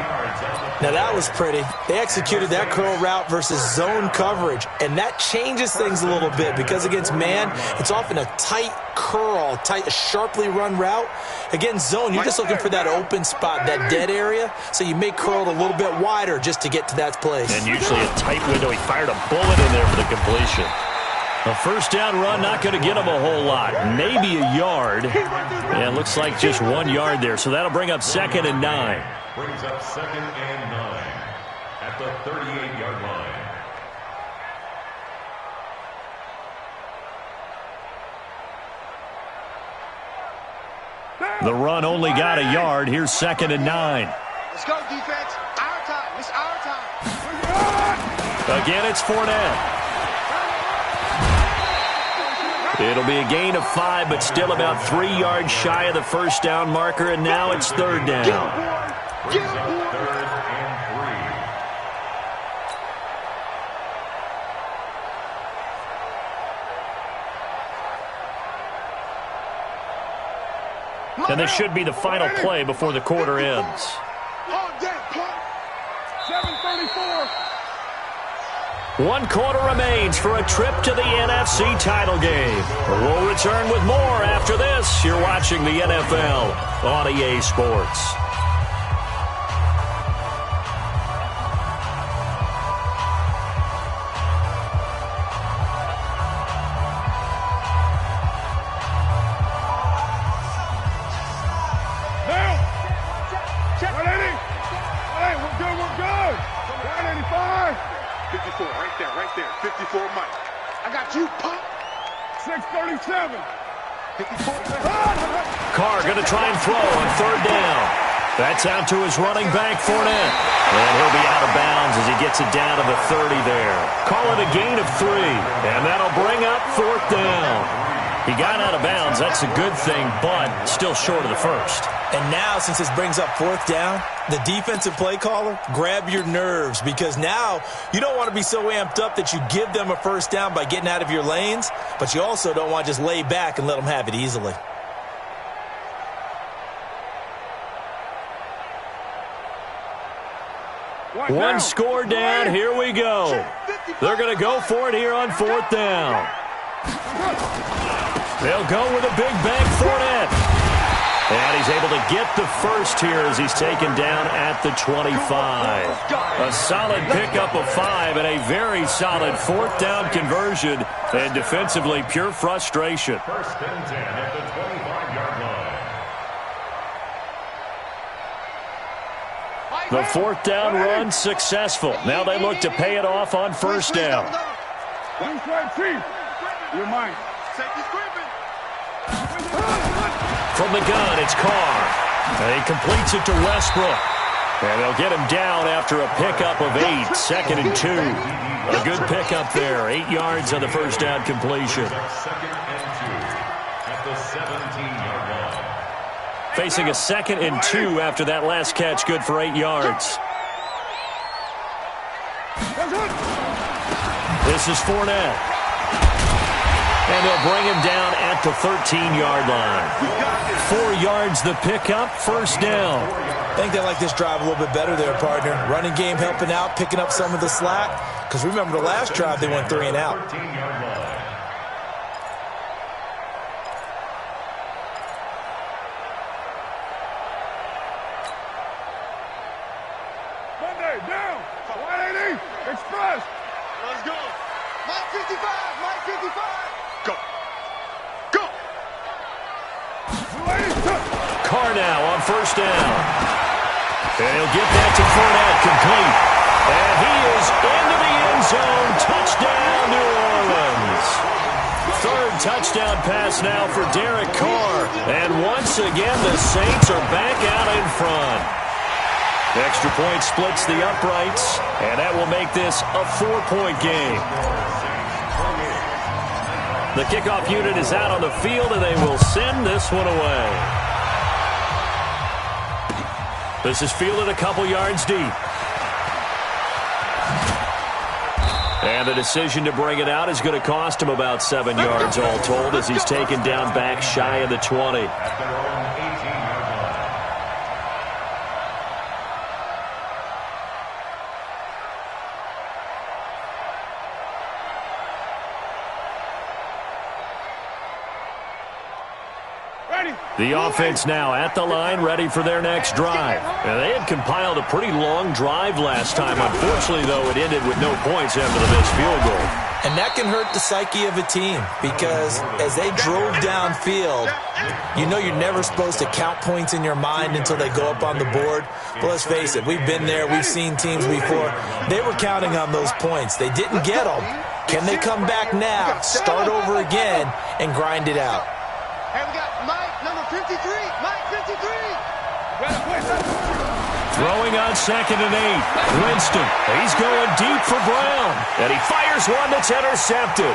Now, that was pretty. They executed that curl route versus zone coverage, and that changes things a little bit because against man, it's often a tight curl, a sharply run route. Against zone, you're just looking for that open spot, that dead area, so you may curl it a little bit wider just to get to that place. And usually a tight window. He fired a bullet in there for the completion. A first down run, not going to get him a whole lot. Maybe a yard. Yeah, it looks like just 1 yard there. So that'll bring up 2nd and 9. Brings up 2nd and 9 at the 38-yard line. The run only got a yard. Here's 2nd and 9. Let's go, defense. Our time. It's our time. Again, it's Fournette. It'll be a gain of 5, but still about 3 yards shy of the first down marker, and now it's 3rd down. Brings up 3rd and 3. And this should be the final play before the quarter ends. 1 quarter remains for a trip to the NFC title game. We'll return with more after this. You're watching the NFL on EA Sports. Right there. 54, Mike. I got you, pop. 637. 54. Carr going to try and throw on 3rd down. That's out to his running back, Fournette. And he'll be out of bounds as he gets it down to the 30 there. Call it a gain of 3. And that'll bring up 4th down. He got out of bounds. That's a good thing, but still short of the first. And now, since this brings up 4th down, the defensive play caller, grab your nerves, because now you don't want to be so amped up that you give them a first down by getting out of your lanes, but you also don't want to just lay back and let them have it easily. One score down. Here we go. They're going to go for it here on 4th down. They'll go with a big bang Fournette. And he's able to get the first here as he's taken down at the 25. A solid pickup of 5 and a very solid 4th down conversion. And defensively, pure frustration. 1st and 10 at the 25-yard line. The 4th down run successful. Now they look to pay it off on 1st down. From the gun, it's Carr. And he completes it to Westbrook. And they'll get him down after a pickup of 8, 2nd and 2. A good pickup there, 8 yards on the first down completion. 2nd and 2 at the 17-yard line. Facing a 2nd and 2 after that last catch, good for 8 yards. This is Fournette. And they'll bring him down at the 13-yard line. 4 yards the pickup, first down. I think they like this drive a little bit better there, partner. Running game helping out, picking up some of the slack. Because remember, the last drive they went 3 and out. 13-yard line. Monday, down. 180, express. Let's go. Mike 55, Mike 55. Go. Go. Carr now on first down. And he'll get that to Fournette, complete. And he is into the end zone. Touchdown, New Orleans. 3rd touchdown pass now for Derek Carr. And once again, the Saints are back out in front. Extra point splits the uprights, and that will make this a 4-point game. The kickoff unit is out on the field, and they will send this one away. This is fielded a couple yards deep. And the decision to bring it out is going to cost him about 7 yards all told as he's taken down back shy of the 20. The offense now at the line, ready for their next drive. Now, they had compiled a pretty long drive last time. Unfortunately, though, it ended with no points after the missed field goal. And that can hurt the psyche of a team because as they drove downfield, you know you're never supposed to count points in your mind until they go up on the board. But let's face it, we've been there. We've seen teams before. They were counting on those points. They didn't get them. Can they come back now, start over again, and grind it out? Hey, we got Mike, number 53. Mike, 53. Throwing on 2nd and 8. Winston, he's going deep for Brown. And he fires one that's intercepted.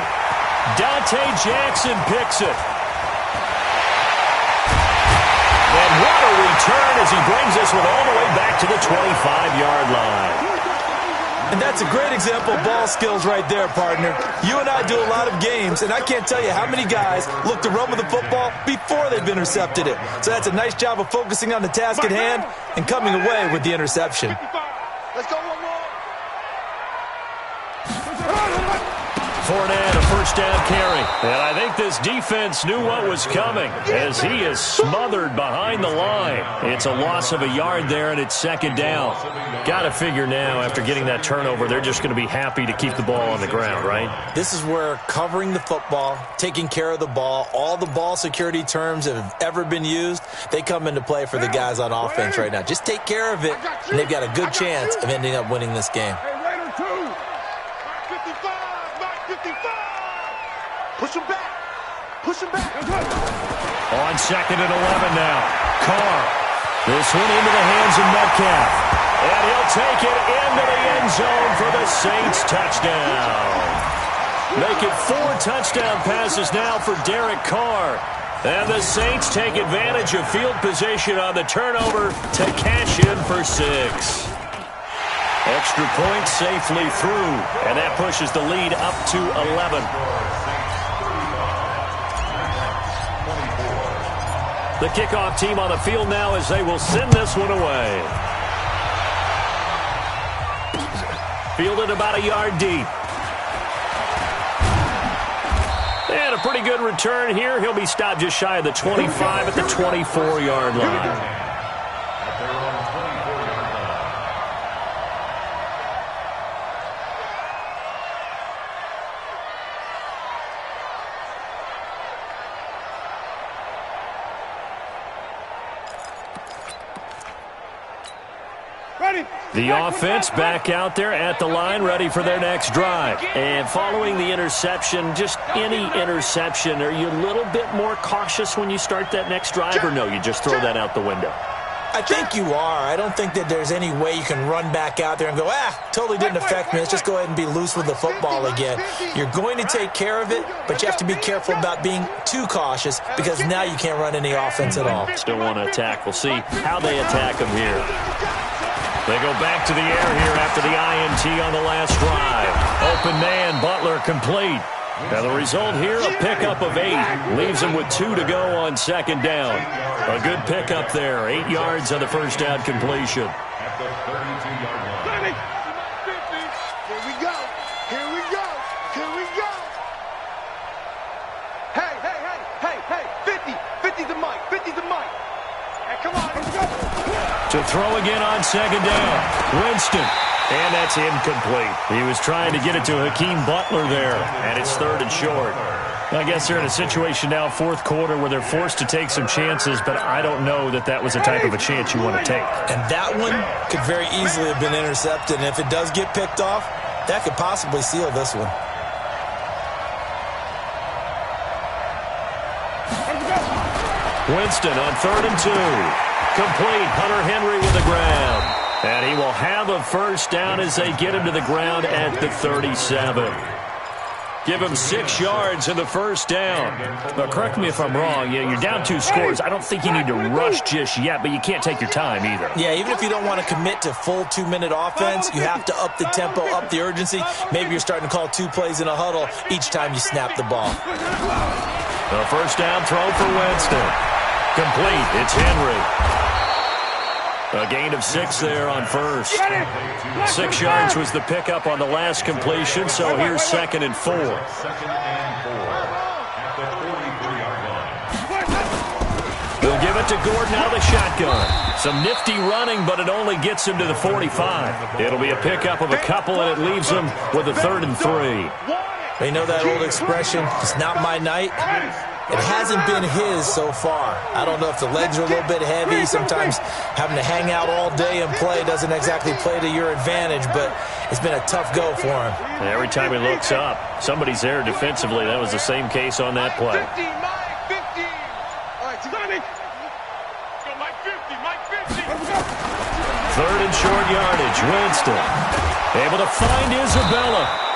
Dante Jackson picks it. And what a return as he brings this one all the way back to the 25-yard line. And that's a great example of ball skills right there, partner. You and I do a lot of games, and I can't tell you how many guys look to run with the football before they've intercepted it. So that's a nice job of focusing on the task at hand and coming away with the interception. Let's go one more. Fournette, a first down carry. And I think this defense knew what was coming as he is smothered behind the line. It's a loss of a yard there, and it's 2nd down. Got to figure now, after getting that turnover, they're just going to be happy to keep the ball on the ground, right? This is where covering the football, taking care of the ball, all the ball security terms that have ever been used, they come into play for the guys on offense right now. Just take care of it, and they've got a good chance of ending up winning this game. Push him back. Push him back. On 2nd and 11 now. Carr. This one into the hands of Metcalf. And he'll take it into the end zone for the Saints touchdown. Make it 4 touchdown passes now for Derek Carr. And the Saints take advantage of field position on the turnover to cash in for 6. Extra point safely through. And that pushes the lead up to 11. The kickoff team on the field now as they will send this one away. Fielded about a yard deep. And a pretty good return here. He'll be stopped just shy of the 25 at the 24-yard line. The offense back out there at the line, ready for their next drive. And following the interception, just any interception, are you a little bit more cautious when you start that next drive, or no, you just throw that out the window? I think you are. I don't think that there's any way you can run back out there and go, totally didn't affect me. Let's just go ahead and be loose with the football again. You're going to take care of it, but you have to be careful about being too cautious because now you can't run any offense at all. Still want to attack. We'll see how they attack them here. They go back to the air here after the INT on the last drive. Open man, Butler complete. Now the result here, a pickup of 8. Leaves him with 2 to go on 2nd down. A good pickup there. 8 yards on the first down completion. At the 32-yard line. Here we go. Here we go. Here we go. Hey. 50 to Mike. 50 to Mike. Hey, come on. Let's go. To throw again on 2nd down. Winston. And that's incomplete. He was trying to get it to Hakeem Butler there. And it's 3rd and short. I guess they're in a situation now, 4th quarter, where they're forced to take some chances, but I don't know that that was the type of a chance you want to take. And that one could very easily have been intercepted. And if it does get picked off, that could possibly seal this one. Winston on 3rd and 2. Complete. Hunter Henry with the ground. And he will have a first down as they get him to the ground at the 37. Give him 6 yards in the first down. But correct me if I'm wrong. Yeah, you're down 2 scores. I don't think you need to rush just yet, but you can't take your time either. Yeah, even if you don't want to commit to full 2-minute offense, you have to up the tempo, up the urgency. Maybe you're starting to call 2 plays in a huddle each time you snap the ball. The first down throw for Winston. Complete. It's Henry. A gain of 6 there on first. 6 yards was the pickup on the last completion, so here's 2nd and 4. They'll give it to Gordon out of the shotgun. Some nifty running, but it only gets him to the 45. It'll be a pickup of a couple, and it leaves him with a 3rd and 3. You know that old expression, it's not my night? It hasn't been his so far. I don't know if the legs are a little bit heavy. Sometimes having to hang out all day and play doesn't exactly play to your advantage, but it's been a tough go for him. Every time he looks up, somebody's there defensively. That was the same case on that play. 50, Mike, 50. All right, Mike. Go, Mike, 50, Mike, 50. 3rd and short yardage. Winston able to find Isabella.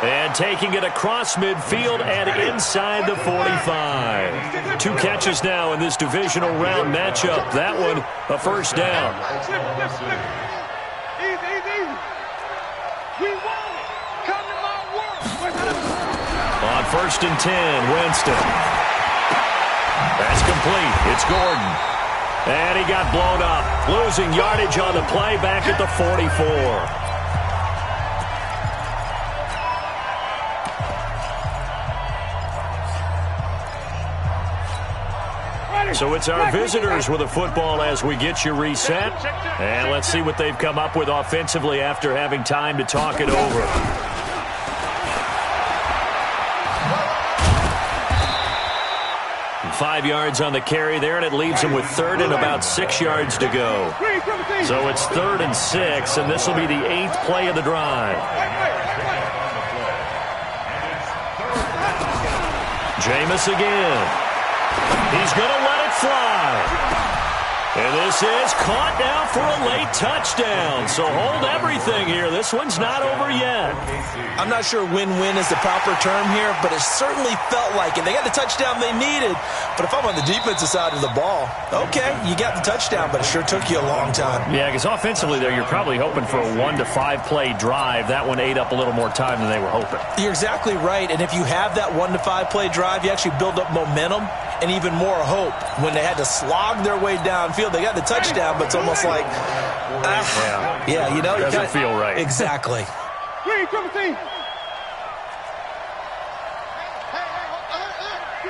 And taking it across midfield and inside the 45. 2 catches now in this divisional round matchup. That one, a first down. Easy, easy. We won it. Come to my work. On 1st and 10, Winston. That's complete. It's Gordon. And he got blown up. Losing yardage on the play back at the 44. So it's our visitors with a football as we get you reset. And let's see what they've come up with offensively after having time to talk it over. And 5 yards on the carry there, and it leaves them with 3rd and about 6 yards to go. So it's 3rd and 6, and this will be the 8th play of the drive. Jameis again. He's going to let it fly. And this is caught now for a late touchdown. So hold everything here. This one's not over yet. I'm not sure win-win is the proper term here, but it certainly felt like it. They got the touchdown they needed. But if I'm on the defensive side of the ball, okay, you got the touchdown, but it sure took you a long time. Yeah, because offensively there, you're probably hoping for a 1 to 5 play drive. That one ate up a little more time than they were hoping. You're exactly right. And if you have that 1 to 5 play drive, you actually build up momentum and even more hope. When they had to slog their way downfield, they got the touchdown, but it's almost like, yeah, you know, doesn't feel right. Exactly.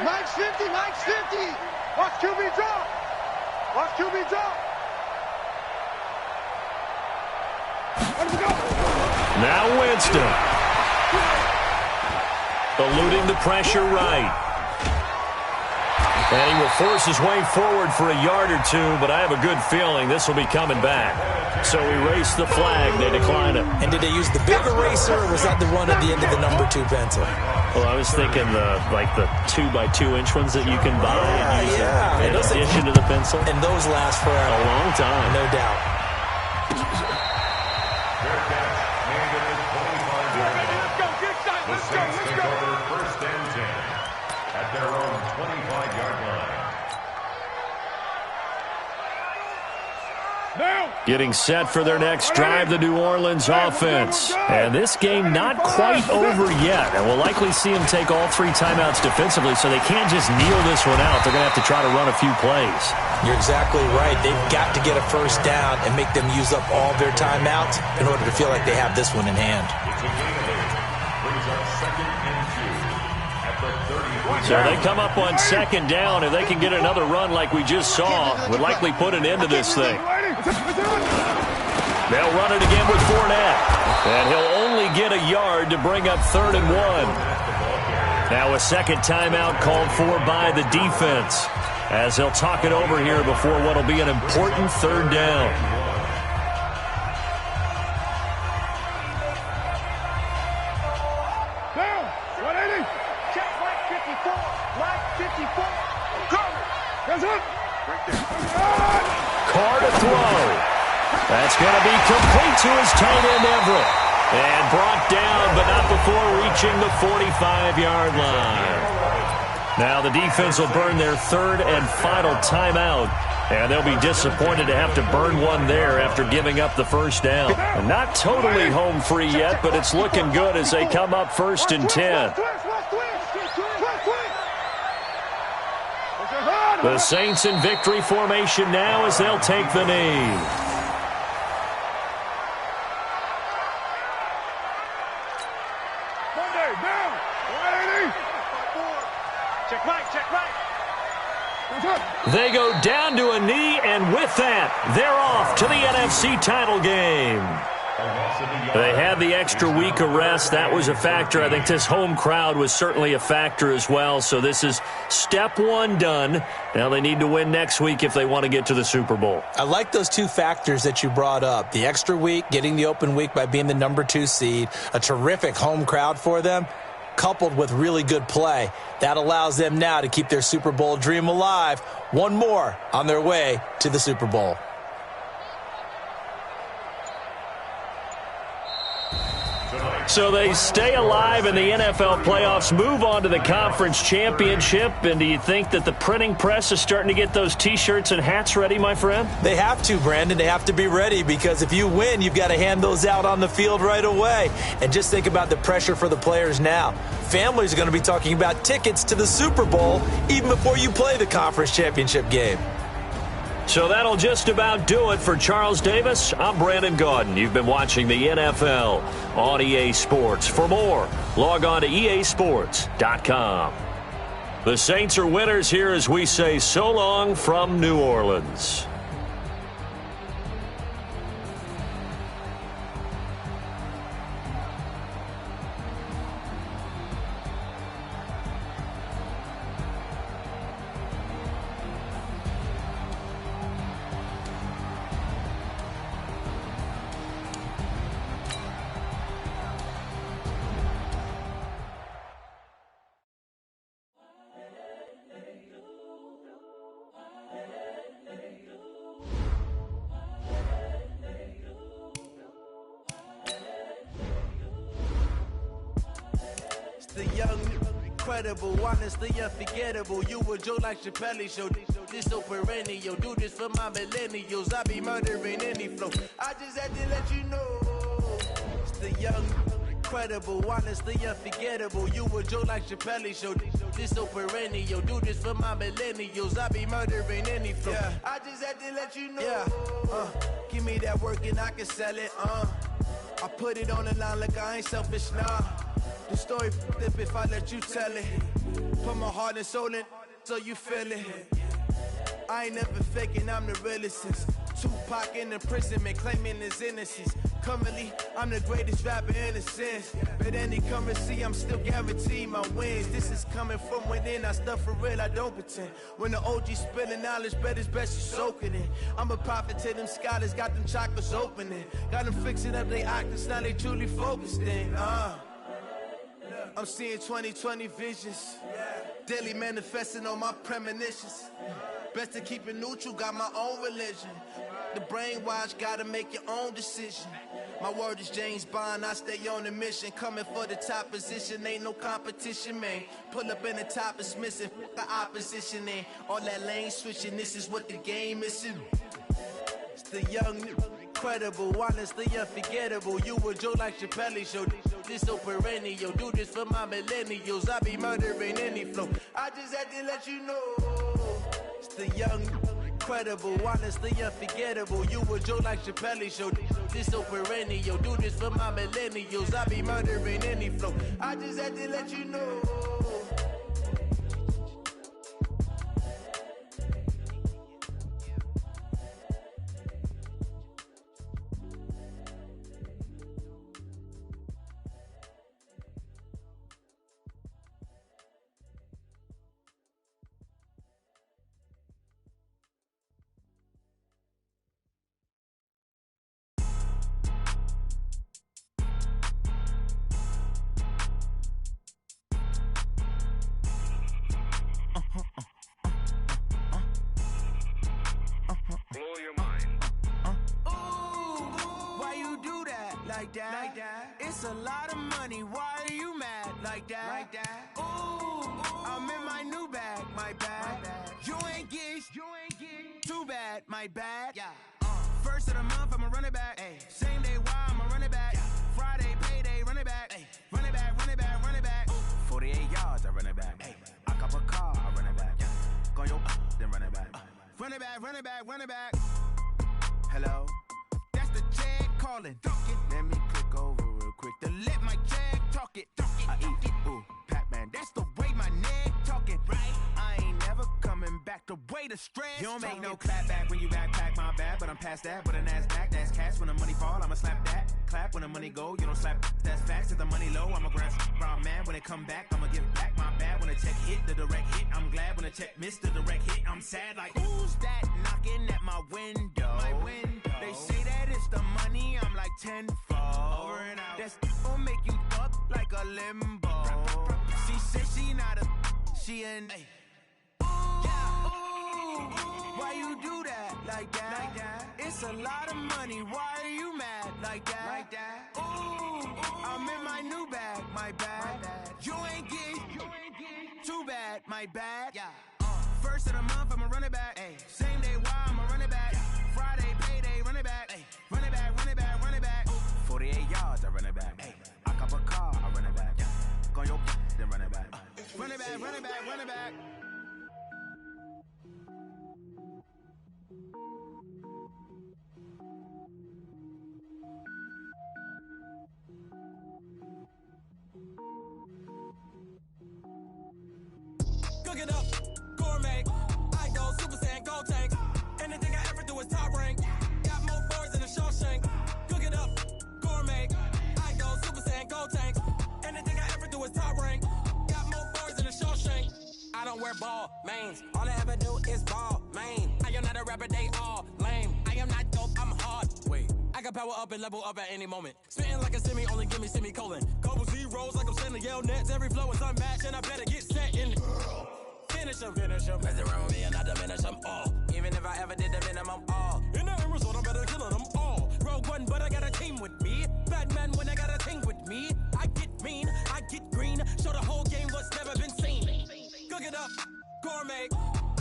Mike's 50, Mike's 50. Watch QB drop. Watch QB drop. Now Winston. Eluding the pressure right. And he will force his way forward for a yard or 2, but I have a good feeling this will be coming back. So erase the flag. They decline it. And did they use the big eraser, or was that the one at the end of the number 2 pencil? Well, I was thinking the 2x2-inch ones that you can buy and use in addition to the pencil. And those last for a long time. No doubt. Let's go. First and 10 at their own 25-yard line. Getting set for their next drive, the New Orleans offense. And this game not quite over yet. And we'll likely see them take all 3 timeouts defensively, so they can't just kneel this one out. They're going to have to try to run a few plays. You're exactly right. They've got to get a first down and make them use up all their timeouts in order to feel like they have this one in hand. So they come up on 2nd down. If they can get another run like we just saw, would likely put an end to this thing. They'll run it again with Fournette. And he'll only get a yard to bring up 3rd and 1. Now a second timeout called for by the defense, as they'll talk it over here before what will be an important 3rd down. Carr to throw. That's going to be complete to his tight end, Everett. And brought down, but not before reaching the 45-yard line. Now the defense will burn their third and final timeout. And they'll be disappointed to have to burn one there after giving up the first down. And not totally home free yet, but it's looking good as they come up 1st and 10. The Saints in victory formation now as they'll take the knee. They go down to a knee, and with that, they're off to the NFC title game. They had the extra week of rest. That was a factor. I think this home crowd was certainly a factor as well. So this is step one done. Now they need to win next week if they want to get to the Super Bowl. I like those two factors that you brought up. The extra week, getting the open week by being the number 2 seed, a terrific home crowd for them, coupled with really good play. That allows them now to keep their Super Bowl dream alive. One more on their way to the Super Bowl. So they stay alive in the NFL playoffs, move on to the conference championship. And do you think that the printing press is starting to get those T-shirts and hats ready, my friend? They have to, Brandon. They have to be ready because if you win, you've got to hand those out on the field right away. And just think about the pressure for the players now. Families are going to be talking about tickets to the Super Bowl even before you play the conference championship game. So that'll just about do it for Charles Davis. I'm Brandon Gaudin. You've been watching the NFL on EA Sports. For more, log on to easports.com. The Saints are winners here as we say so long from New Orleans. The young, incredible, honestly unforgettable. You a Joe like Chappelle show. This so perennial. Do this for my millennials. I be murdering any flow. I just had to let you know. It's the young, incredible, honestly unforgettable. You a Joe like Chappelle show. This so perennial. Do this for my millennials. I be murdering any flow. Yeah. I just had to let you know. Yeah. Give me that work and I can sell it. I put it on the line like I ain't selfish, nah. The story flip if I let you tell it. Put my heart and soul in so you feel it. I ain't never faking, I'm the realest since Tupac in imprisonment, claiming his innocence. Currently, I'm the greatest rapper in a sense. But any currency, I'm still guaranteed my wins. This is coming from within, I stuff for real, I don't pretend. When the OG spilling knowledge, bet it's best you soak it in. I'm a prophet to them scholars, got them chakras opening. Got them fixing up they octaves, now they truly focused in. I'm seeing 2020 visions. Daily manifesting on my premonitions. Best to keep it neutral, got my own religion. The brainwash, gotta make your own decision. My word is James Bond, I stay on the mission. Coming for the top position, ain't no competition, man. Pull up in the top, it's missing, the opposition in. All that lane switching, this is what the game is. It's the young, incredible, honestly unforgettable. You a Joe like Chappelle show. This so perennial. Do this for my millennials. I be murdering any flow. I just had to let you know. It's the young, incredible, honestly unforgettable. You a Joe like Chappelle show. This so perennial. Do this for my millennials. I be murdering any flow. I just had to let you know. like that. It's a lot of money, why are you mad like that? Ooh, I'm in my new bag, my bad. You ain't get too bad, my bad. First of the month, I'ma run it back. Same day, why I'ma run it back. Friday, payday, run it back. Run it back, run it back, run it back. 48 yards, I run it back. I cop a car, I run it back. Go your then run it back. Run it back, run it back, run it back. Hello? That's the jag calling. Let me click over real quick to let my jag talk it. I eat it, ooh, Pac-Man. That's the way my neck talking. Right? I ain't never coming back the way the stress. You don't make no clap back when you backpack, my bad. But I'm past that with a NASDAQ. That's cash when the money fall, I'ma slap that. Clap when the money go, you don't slap. That's facts. If the money low, I'ma grab brown man. When it come back, I'ma give back my bad. When the check hit, the direct hit. I'm glad when the check missed the direct hit. I'm sad like, who's that knocking at my window? My window. They say that it's the money, I'm like tenfold. Over and out. That's gon' make you up like a limbo. She said she not a, she an. Why you do that like that? It's a lot of money, why are you mad like that? Ooh, I'm in my new bag, my bad. You ain't get too bad, my bad. First of the month, I'ma run it back. Same day, why I'ma run it back. Friday, payday, run it back. Run it back, run it back, run it back. 48 yards, I run it back. I cop a car, I run it back. Go your then run it back. Run it back, run it back, run it back. Cook it up, gourmet. I go Super Saiyan, gold tank. Anything I ever do is top rank. Got more boys than a Shawshank. Cook it up, gourmet. I go Super Saiyan, gold tank. Anything I ever do is top rank. Got more boys than a Shawshank. I don't wear ball mains. All I ever do is ball main. I am not a rapper, they all lame. I am not dope, I'm hard. Wait, I can power up and level up at any moment. Spitting like a semi, only give me semicolon. Couple zeros like I'm sending yell nets. Every flow is unmatched and I better get set in. Finish them. Mess around with me and I diminish them all. Even if I ever did the minimum all. In the end result, I'm better killing them all. Rogue One, but I got a team with me. Batman when I got a team with me. I get mean, I get green. Show the whole game what's never been seen. Cook it up, gourmet.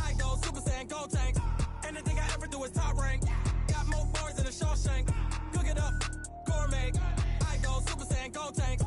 I go Super Saiyan, gold tank. Anything I ever do is top rank. Got more boys than a Shawshank. Cook it up, gourmet. I go Super Saiyan, gold tank.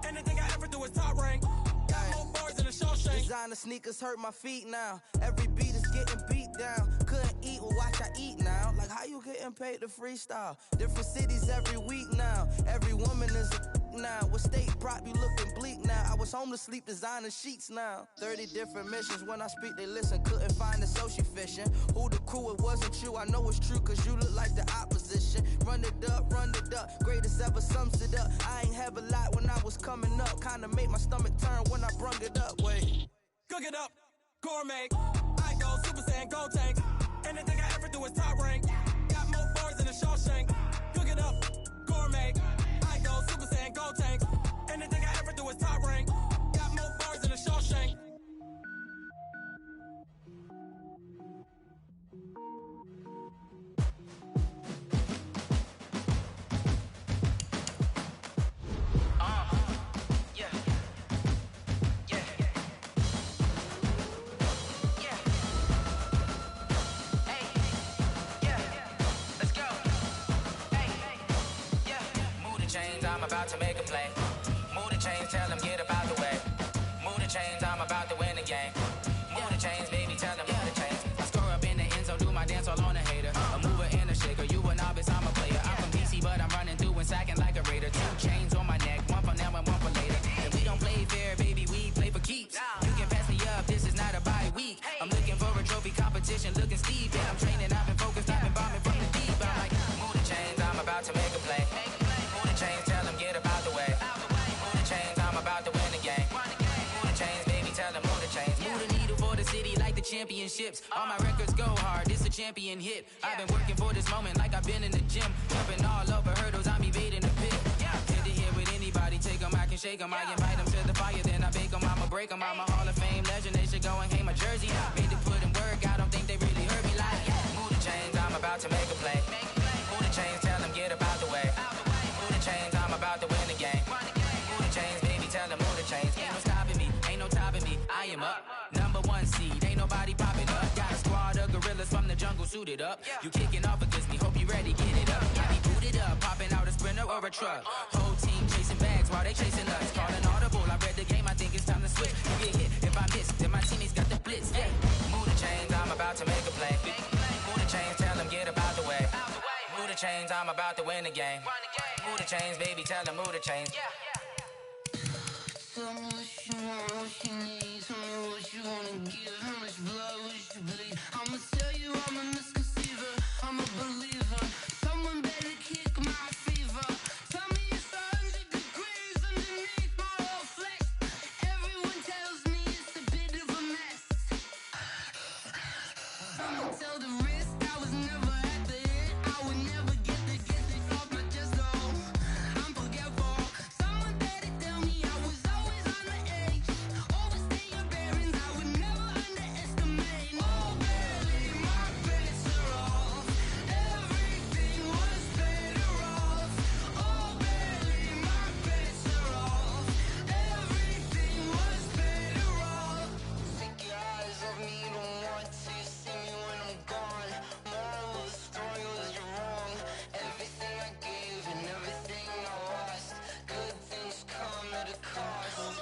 Anything I ever do is top rank. Got more boys than a Shawshank. Designer sneakers hurt my feet now. Every beat is getting beat down. Couldn't eat, well watch I eat now. Like how you getting paid to freestyle? Different cities every week now. Every woman is a now. With state prop, you looking bleak now. I was home to sleep, designer sheets now. 30 different missions. When I speak, they listen. Couldn't find it, so she fishing. Who the crew? It wasn't you. I know it's true, cause you look like the opposition. Run it up, greatest ever sums it up. I ain't have a lot when I was coming up. Kinda made my stomach turn when I brung it up. Wait. Cook it up, gourmet. I go Super Saiyan, gold tank. Anything I ever do is top rank. Got more boys than a Shawshank. Cook it up, gourmet. I go Super Saiyan, gold tank. Anything I ever do is top rank. Got more boys than a Shawshank. I'm about to make a play. Move the chains, tell them get about the way. Move the chains, I'm about to win the game. Move the chains, baby, tell them move the chains. I score up in the end zone, do my dance all on a hater. A mover and a shaker, you a novice, I'm a player. I'm from DC, but I'm running through and sacking like a raider. 2 chains on my neck, one for now and one for later. And we don't play fair, baby, we play for keeps. You can pass me up, this is not a bye week. I'm looking for a trophy competition, looking steep. And I'm training, I've been focused, I've been bombing from the deep. I'm like, move the chains, I'm about to make a play. Move the chains, tell them get about the way. Move the chains, I'm about to win the game. Move the chains, baby, tell them move the chains. Move the needle for the city like the championships. All my records go hard, this a champion hit. I've been working for this moment like I've been in the gym. Jumping all over hurdles, I'm evading the pit. Head to head with anybody, take them, I can shake them. I invite them to the fire, then I bake them, I'ma break them. I'm a Hall of Fame legend, they should go and hang my jersey. Made to put in work, I don't think they really heard me like, move the chains, I'm about to make a play. Move the chains, tell them get about the way. Move the chains, I'm came up. Number 1 seed, ain't nobody popping up. Got a squad of gorillas from the jungle suited up. You kicking off against me, hope you ready, get it up. I be booted up, popping out a Sprinter or a truck. Whole team chasing bags while they chasing us. Calling audible, I read the game, I think it's time to switch. You get hit, if I miss, then my teammates got the blitz. Yeah, move the chains, I'm about to make a play. Move the chains, tell them get about the way. Move the chains, I'm about to win the game. Move the chains, baby, tell them move the chains. Tell me what you want, what you need. Tell me what you wanna give. How much blood would you bleed? I'ma tell you I'm a misconceiver. I'm a believer. Someone better kick my fever. Tell me it's 100 degrees underneath my whole flesh. Everyone tells me it's a bit of a mess. I'ma tell the risk I was never at the end. I would never get this off my chest though. I'm forgetful. Someone better tell me I was always on the edge. Overstay your bearings, I would never underestimate. Oh baby, my bets are off. Everything was better off. Oh baby, my bets are off. Everything was better off. Take your eyes off me, you don't want to see me when I'm gone. Moral of the story was you're wrong. Everything I gave and everything I lost. Good things come at a cost.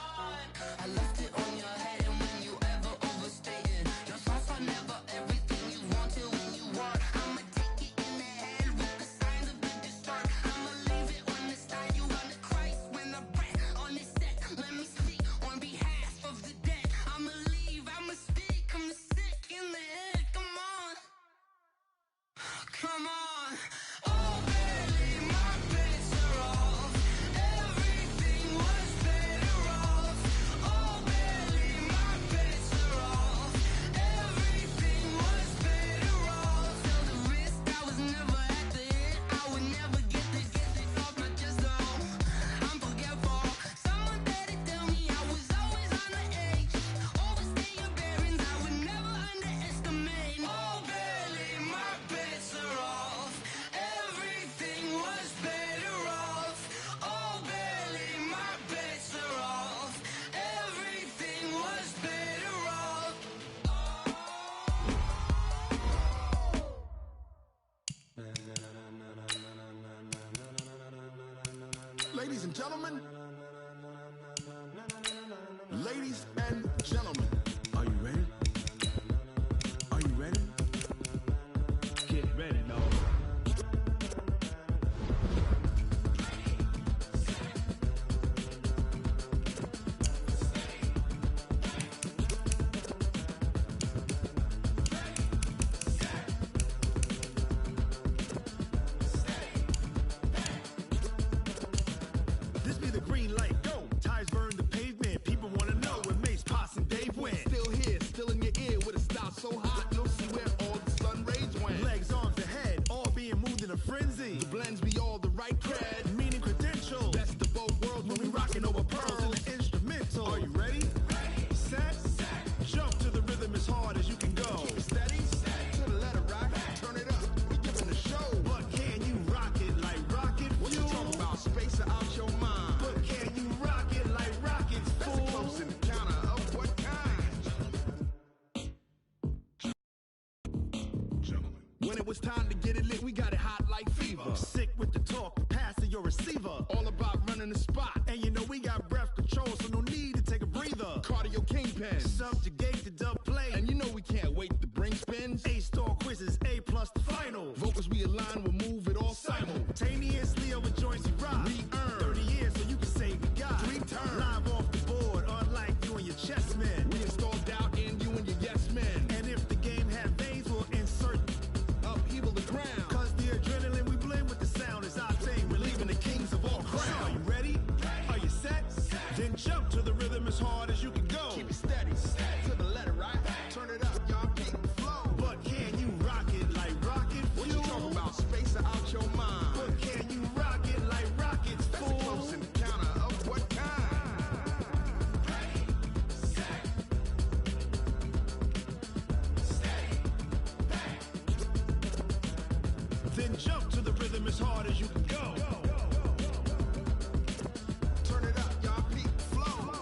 I left it on your head, and when you ever overstay it, your thoughts are never everything you wanted when you want. I'ma take it in the head with the signs of the distort. I'ma leave it on the side. You want to Christ when I breath on this set. Let me speak on behalf of the dead. I'ma leave, I'ma speak. I'm the sick in the head. Come on, come on. Oh baby, my bets are off. Everything was better off. Oh baby, my bets are off. Everything was better off. Tell the risk I was never at the end. I would never get this off my chest though. I'm forgetful. Someone better tell me I was always on the edge. Overstay your bearings, I would never underestimate. Oh baby, my bets are off. Everything was better off. Oh baby, my bets are off. Everything was better off. Ladies and gentlemen, ladies and gentlemen, are you ready? Are you ready? Get ready, no. This be the green light, go. Tires burn the pavement. People wanna know where Mace, Poss, and Dave went. Still here, still in your ear with a style so hot, you'll see where all the sun rays went. Legs, arms, and head, all being moved in a frenzy. The blends be all the right cred, meaning credentials. Best of both worlds when we rockin' over pearls in the instrumental. Are you ready? Set, jump to the rhythm as hard as you can go. Keep it steady, to the letter rock, turn it up, we giving the show. But can you rock it like rocket fuel? What you talking about, space or out your mind? But can you rock it like rockets, fool? That's a close encounter of what kind? Gentlemen. When it was time to get it lit, we got it hot like fever. Sick with the talk, passing your receiver. All about running the spot. And you know we got breath control, so no need to take a breather. Cardio kingpin, subjugate the dub play. And you know we can't wait to bring spins. A-star quizzes, A+ the final. Vocals we align, we'll move it all simultaneously over joints we rock. We earn 30 years, so you can say we got 3 turns. Live off the board, unlike you and your chess men. We install doubt in you and your yes men. And if the game had veins, we'll insert upheaval the ground. Cause the adrenaline we blend with the sound is our thing. We're leaving the kings of all crowns. Are you ready? Are you set? Then jump to the rhythm as hard as you can go. Keep it steady, to the letter right. Turn it up, y'all keep the flow. But can you rock it like rocket fuel? What you talking about, space or out your mind? But can you rock it like rockets, fool? That's a close encounter of what kind? Then jump to the rhythm as hard as you can go. Turn it up, y'all peep flow.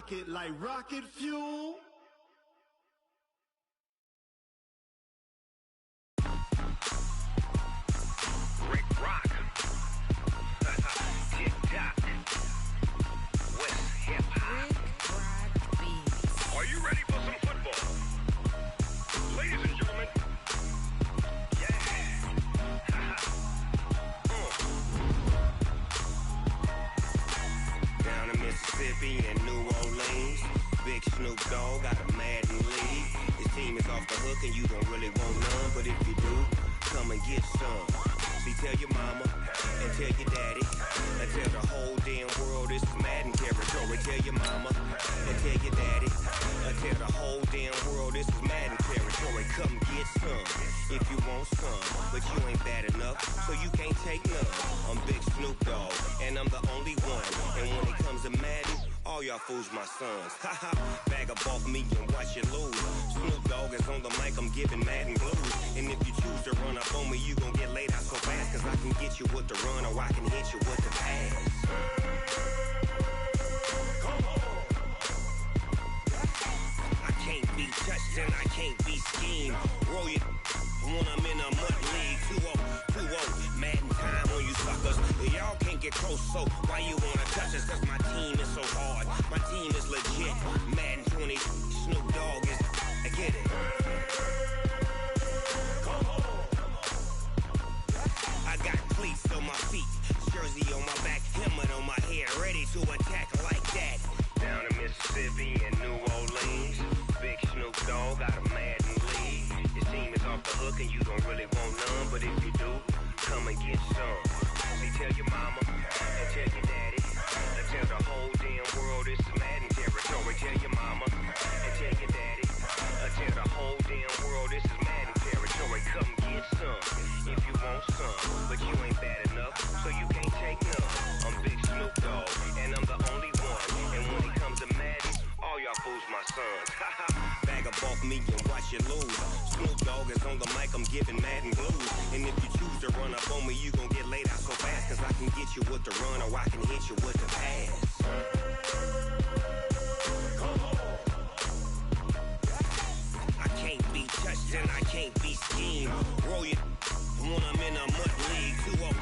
rocket like rocket fuel. Rick Rock. Tick-tock. West hip-hop. Are you ready for some football? Ladies and gentlemen. Yeah. Down in Mississippi and New Orleans, Big Snoop Dogg got a Madden league. His team is off the hook and you don't really want none, but if you do, come and get some. See, tell your mama and tell your daddy and tell the whole damn world this is Madden territory. Tell your mama and tell your daddy and tell the whole damn world this is Madden territory. Come get some if you want some, but you ain't bad enough, so you can't take none. I'm Big Snoop Dogg and I'm the only one, and when it comes to Madden, all y'all fools my sons. Haha, bag up off me and watch you lose. Snoop Dogg is on the mic, I'm giving Madden blues. And if you choose to run up on me, you gon' get laid out so fast, cause I can get you with the run or I can hit you with the pass. Come on. I can't be touched and I can't be schemed. Roll you when I'm in a mud league. 2-0, Madden time on you suckers. Y'all can't get close, so why you wanna touch us? Cause my team is so hard, my team is legit. Madden 20, Snoop Dogg is, I get it. I got cleats on my feet, jersey on my back, helmet on my head, ready to attack like that. Down in Mississippi and New Orleans, Big Snoop Dogg got a Madden league. His team is off the hook and you don't really want none, but if you do, come and get some. See, tell your mama and tell your daddy and tell the whole damn world this is Madden territory. Tell your mama and tell your daddy and tell the whole damn world this is Madden territory. Come get some if you want some, but you ain't bad enough, so you can't take none. I'm Big Snoop Dogg and I'm the only one, and when it comes to Madden, all y'all fools my sons. Bag up off me and watch you lose. Snoop Dogg is on the mic, I'm giving Madden blues. And if you choose to run up on me, you gon' get laid out so fast, cause I can get you with the run or I can hit you with the pass. I can't be touched and I can't be schemed. Roll you when I'm in a mud league. 2-0,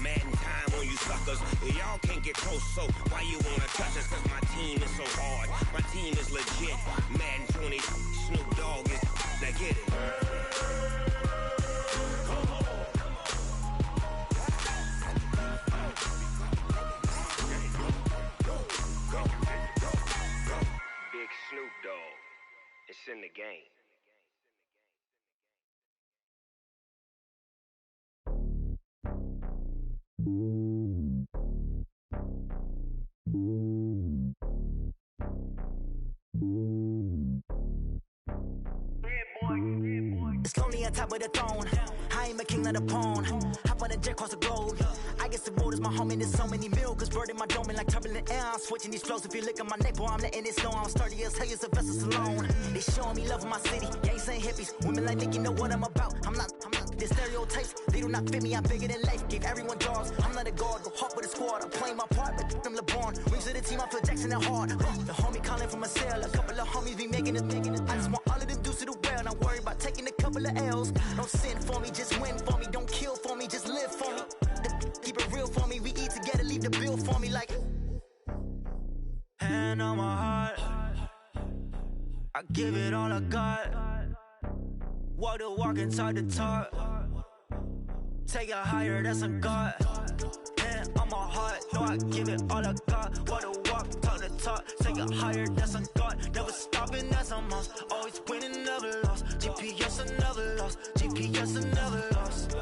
Madden time on you suckers. Y'all can't get close, so why you wanna touch us? Cause my team is so hard, my team is legit. Madden 20, Snoop Dogg is, now get it. Big Snoop Dogg, it's in the game. It's lonely on top of the throne. I ain't a king of the pawn. Hop on a jet across the globe. I guess the road is my home and there's so many milkers bird in my dome and like turbulent air. I'm switching these flows. If you look at my neck, boy, I'm letting it snow. I'm sturdy as hell, as a vessel alone. They showing me love in my city. Gangs ain't hippies. Women like Nick, you know what I'm about. I'm not. The stereotypes, they do not fit me. I'm bigger than life. Gave everyone jobs. I'm not a guard. Go hard with a squad. I'm playing my part, but I'm LeBron. Rings of the team, I feel Jackson and hard. The homie calling from a cell. A couple of homies be making it. I just want all of them dudes to do well. Not worry about taking a couple of L's. Don't sin for me, just win for me. Don't kill for me, just live for me. Keep it real for me. We eat together, leave the bill for me like. Hand on my heart, I give it all I got. Walk the walk and talk the talk. Take it higher, that's a God. Hand on my heart, no, I give it all I got. Walk the walk, talk the talk. Take it higher, that's a God. Never stopping, that's a must. Always winning, never lost. GPS, I never lost. GPS, I never lost.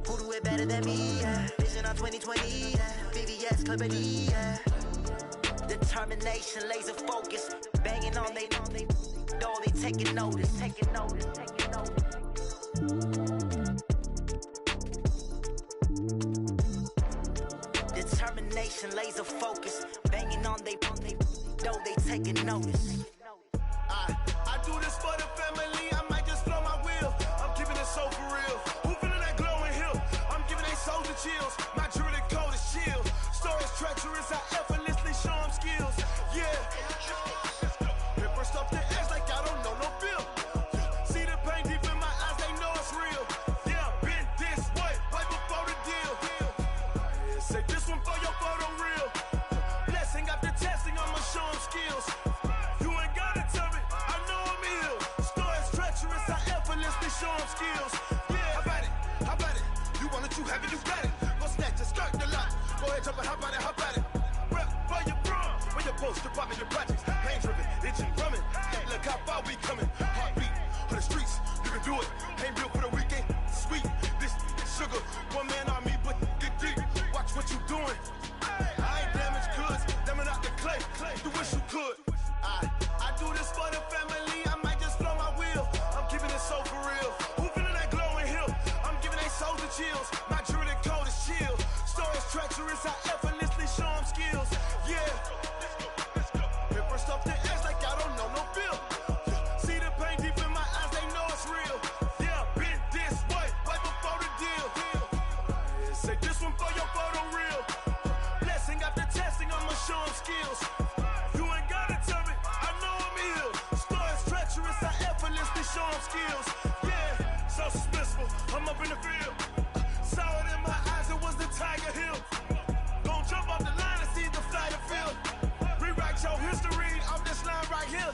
Who do it better than me? Yeah. Vision on 2020. Yeah. VVS, Clippity. Yeah. Determination, laser focus. Banging on they door, they taking notice. Taking notice. Taking notice. Determination, laser focus. Banging on they door, they taking notice. I do this for the family. I might just blow my wheel. I'm keeping it so for real. Who feeling that glowing hill? I'm giving they soldier chills. My jewelry coat is chill. Stories treacherous. I effortlessly show them skills. Yeah, projects, pain driven, itching, drumming. Hey, look how far we coming. Heartbeat for the streets, you can do it. Ain't built for the weekend, sweet. This sugar, one man army, but get deep. Watch what you doing. I ain't damaged goods, damn it out the clay. You wish you could. I do this for the family. I might just blow my wheel. I'm keeping it so for real. Who feeling that glowing hill? I'm giving they souls the chills. My jewelry code is chill. Stories treacherous, I effortlessly show them skills. Yeah. Hit first off the edge like I don't know no feel. See the pain deep in my eyes, they know it's real. Yeah, been this way, right before the deal. Say this one for your photo real. Blessing after testing, I'ma show them skills. You ain't gotta tell me, I know I'm ill. Stories treacherous, I effortlessly show them skills. Yeah, so suspenseful, I'm up in the field. Saw it in my eyes, it was the Tiger Hill. Gon' jump off the line and see the flight of field. Rewrite your history off this line right here.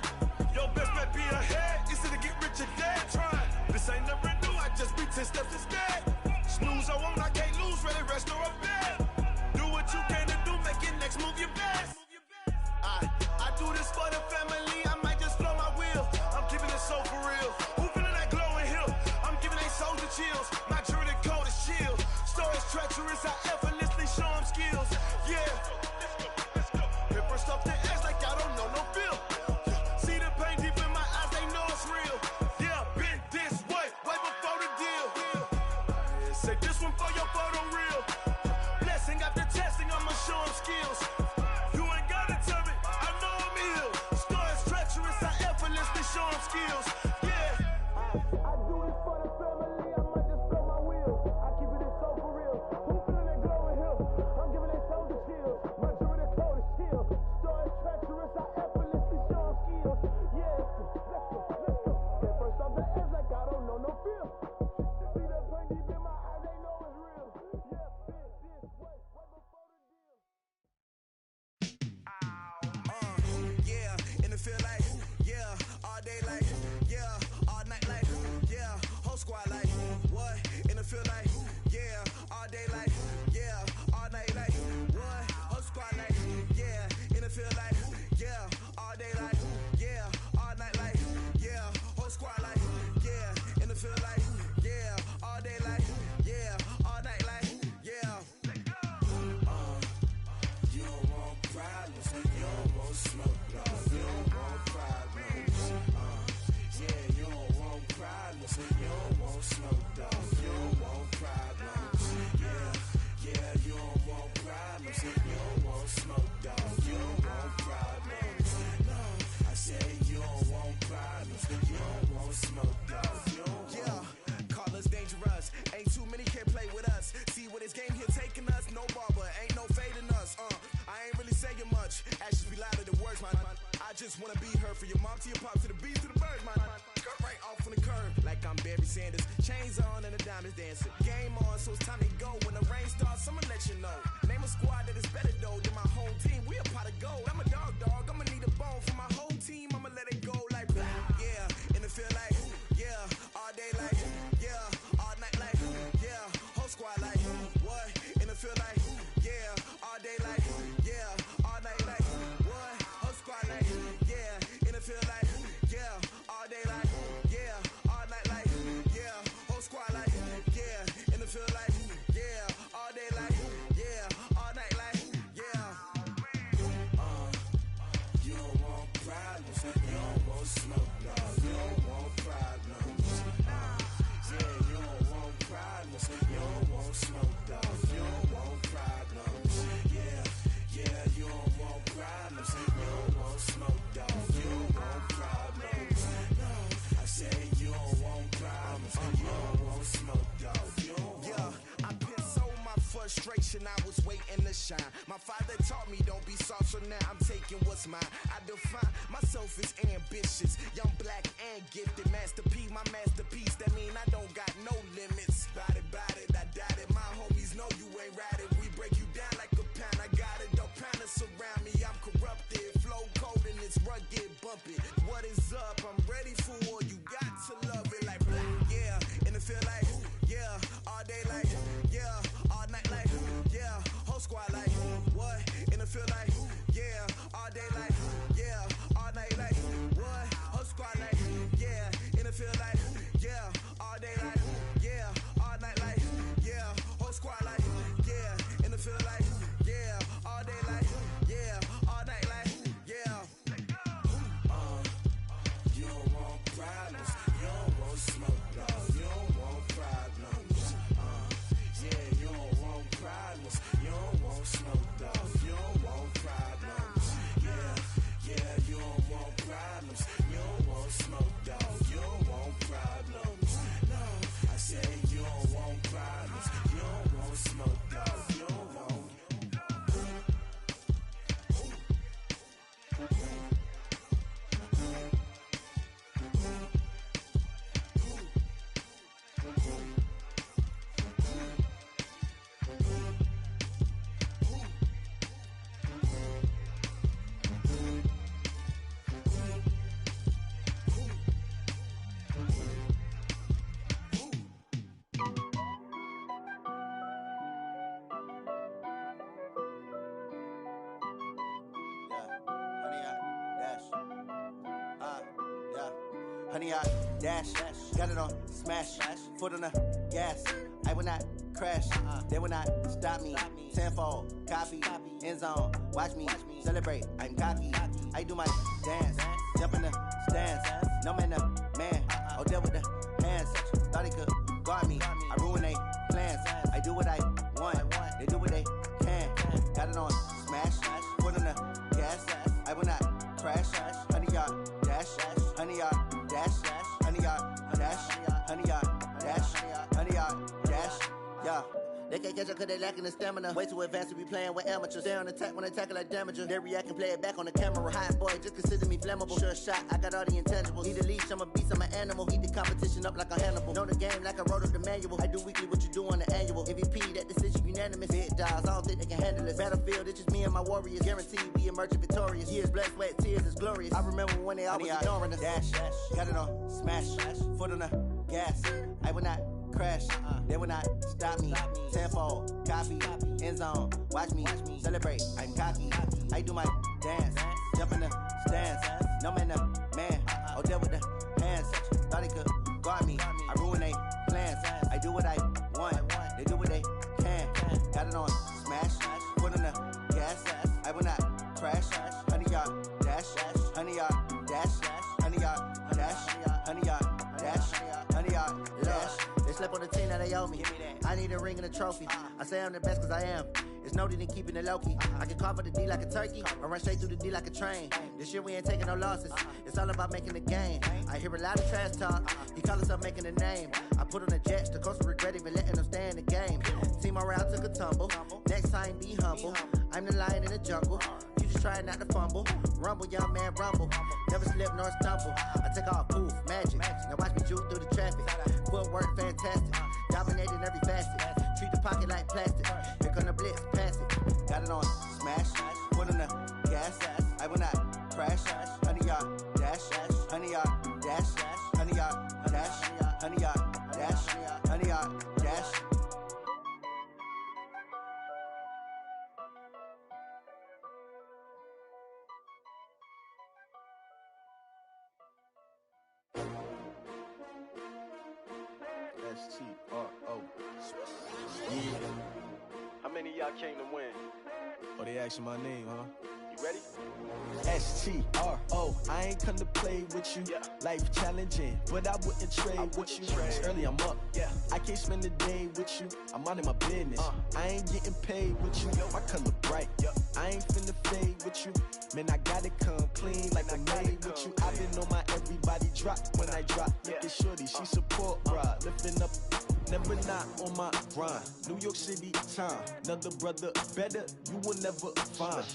Your best bet be ahead, easy to get rich or dead trying. This ain't never new, I just be 10 steps instead. Snooze I won't, I can't lose, ready, rest or a bed. Do what you can to do, make your next move your best. I do this for the family, I might just blow my wheel. I'm keeping it so for real. Who feeling that glowing hill? I'm giving they souls the chills. My jewelry code is chill. Stories treacherous, I effortlessly show them skills. Yeah. Hit first off the edge like I don't know no feel. See the pain deep in my eyes, they know it's real. Yeah, been this way, way before the deal. Say this one for your photo real. Blessing after testing, I'ma show them skills. You ain't gotta tell me, I know I'm ill. Stories treacherous, I effortlessly show them skills. Yeah. I do this for the family, I might just blow my wheel. I keep it so for real. Who feeling that glowing hill? I'm giving they souls the chills. My jewelry code is chill. Stories treacherous, I effortlessly show them skills. Yeah, let's go. Get first off the edge like I don't know no feel. See the pain deep in my eyes, they know it's real. Yeah, been this way, way before the deal. Yeah, and it feel like, yeah, all day like, yeah, all night like, yeah, whole squad like, what? And it feel like, yeah, all day like, yeah, all night like, what? Whole squad like, yeah, and it feel like, yeah, all day like, yeah, all night like, yeah, whole squad like, yeah, and it feel like, yeah, all day like, yeah, all night like, yeah. You don't want problems, you don't want smoke, dog. You don't want problems. Yeah, you don't want problems, you don't want smoke, dog. You don't want problems. Yeah, you don't want problems, you don't want smoke, dog. You don't want problems. No, I said you don't want problems, you don't want smoke, dog. You don't want. Call us dangerous. Ain't too many can play with us. See what this game here taking us. No barber, ain't no fading us. I ain't really saying much. Actions be louder than words, man. I just wanna be heard from your mom to your pop to the bees to the birds, man. Cut right off on the curb like I'm Barry Sanders. Chains on and the diamonds dancing. Game on, so it's time to go. When the rain starts, I'ma let you know. Name a squad that is better though than my home team. We a pot of gold. I'm a dog. I'ma need a bone for my whole team. I'ma let it go like blah. Yeah, and it feel like, yeah, all day like, yeah, all night like, yeah, whole squad like, what? And it feel like, yeah, all day like, yeah, all night like, what? Whole squad like, yeah, and it feel like, yeah, all day like, yeah, all night like, yeah, whole squad like, yeah, and it feel like, yeah, all day like, yeah, all night like, yeah. You don't want problems, you don't want smoke, dog. You don't want problems. Yeah, you don't want problems, you don't want smoke, dog. You don't want problems. Yeah, you don't want problems, you don't want smoke, dog. You don't want problems. No, I said you don't want problems, you don't want smoke, dog. You don't want. Yeah, I pissed so my frustration, I was waiting to shine. My father taught me don't be soft, so now I'm taking what's mine. I define myself as ambitious, young, black, and gifted. Master P, my masterpiece. That mean I don't got no limits. Bout it, I doubt it. My homies know you ain't ratted. We break you down like a pound. I got it, dog pounders surround me. I'm corrupted, flow cold and it's rugged, bumpy. What is up? I'm ready for war. You got to love it like blah. Yeah, and it feel like, yeah, all day like, yeah, all night like, yeah, whole squad like, what? And it feel like, yeah, all day like, yeah, 100-yard dash. Got it on smash. Foot on the gas. I will not crash. They will not stop me. Tenfold, copy, end zone. Watch me celebrate. I'm cocky. I do my dance. Jump in the stands. No man, no man. Odell with the hands. Thought he could guard me. I ruin they plans. I do what I want. They do what they can. Got it on smash. Foot on the gas. I will not crash. 100-yard dash. 100-yard dash. 100-yard dash. 100-yard dash. 100-yard dash. Yeah. They can't catch up cause they lacking the stamina. Way too advanced to be playing with amateurs. Stay on attack when they tackle like damager. They react and play it back on the camera. Hot boy, just consider me flammable. Sure shot, I got all the intangibles. Need a leash, I'm a beast, I'm an animal. Heat the competition up like a Hannibal. Know the game like I wrote up the manual. I do weekly what you do on the annual. MVP, that decision unanimous. Big dials, I don't think they can handle this. Battlefield, it's just me and my warriors. Guaranteed we emerging victorious. Years, blood, sweat, tears, is glorious. I remember when they always ignoring us. Dash, got it on smash. Foot on the gas. I will not crash. They will not stop me. Tenfold, copy, end zone. Watch me celebrate. I'm cocky. I do my dance. Jump in the stands. No man, no man. Odell with the hands. Thought he could guard me. I ruin they plans. I do what I want. They do what they can. Got it on smash. Foot on the gas. I will not crash. 100-yard dash. 100-yard dash. 100-yard dash. 100-yard dash. 100-yard dash. They slept on the team that they owe me. I need a ring and a trophy. I say I'm the best cause I am. It's noted in keeping it low-key. I can carve up the D like a turkey or run straight through the D like a train. This year we ain't taking no losses. It's all about making the game. I hear a lot of trash talk. He call himself making a name. I put on the Jets. The coach will regret even letting them stay in the game. Team around took a tumble. Next time be humble. I'm the lion in the jungle. You just trying not to fumble. Rumble, young man, rumble. Never slip nor stumble. I take off poof, magic. Now watch me juke through the traffic. Footwork fantastic. Dominating every facet. Treat the pocket like plastic. Here come the blitz, pass it. Got it on smash. Foot on the gas. I will not crash. 100-yard dash. 100-yard dash. 100-yard dash. 100-yard dash. 100-yard dash. S-T-R-O. Yeah. How many of y'all came to win? Oh, they asking my name, huh? You ready? S-T-R-O. I ain't come to play with you. Life challenging, but I wouldn't trade with you. It's early, I'm up. I can't spend the day with you. I'm out in my business. I ain't getting paid with you. My color bright. I ain't finna fade with you. Man, I gotta come clean like I made with you. I've been on my everybody drop when I drop. Look at shorty, she support, bruh. Lifting up, never not on my grind. New York City time, another brother better, you will never find.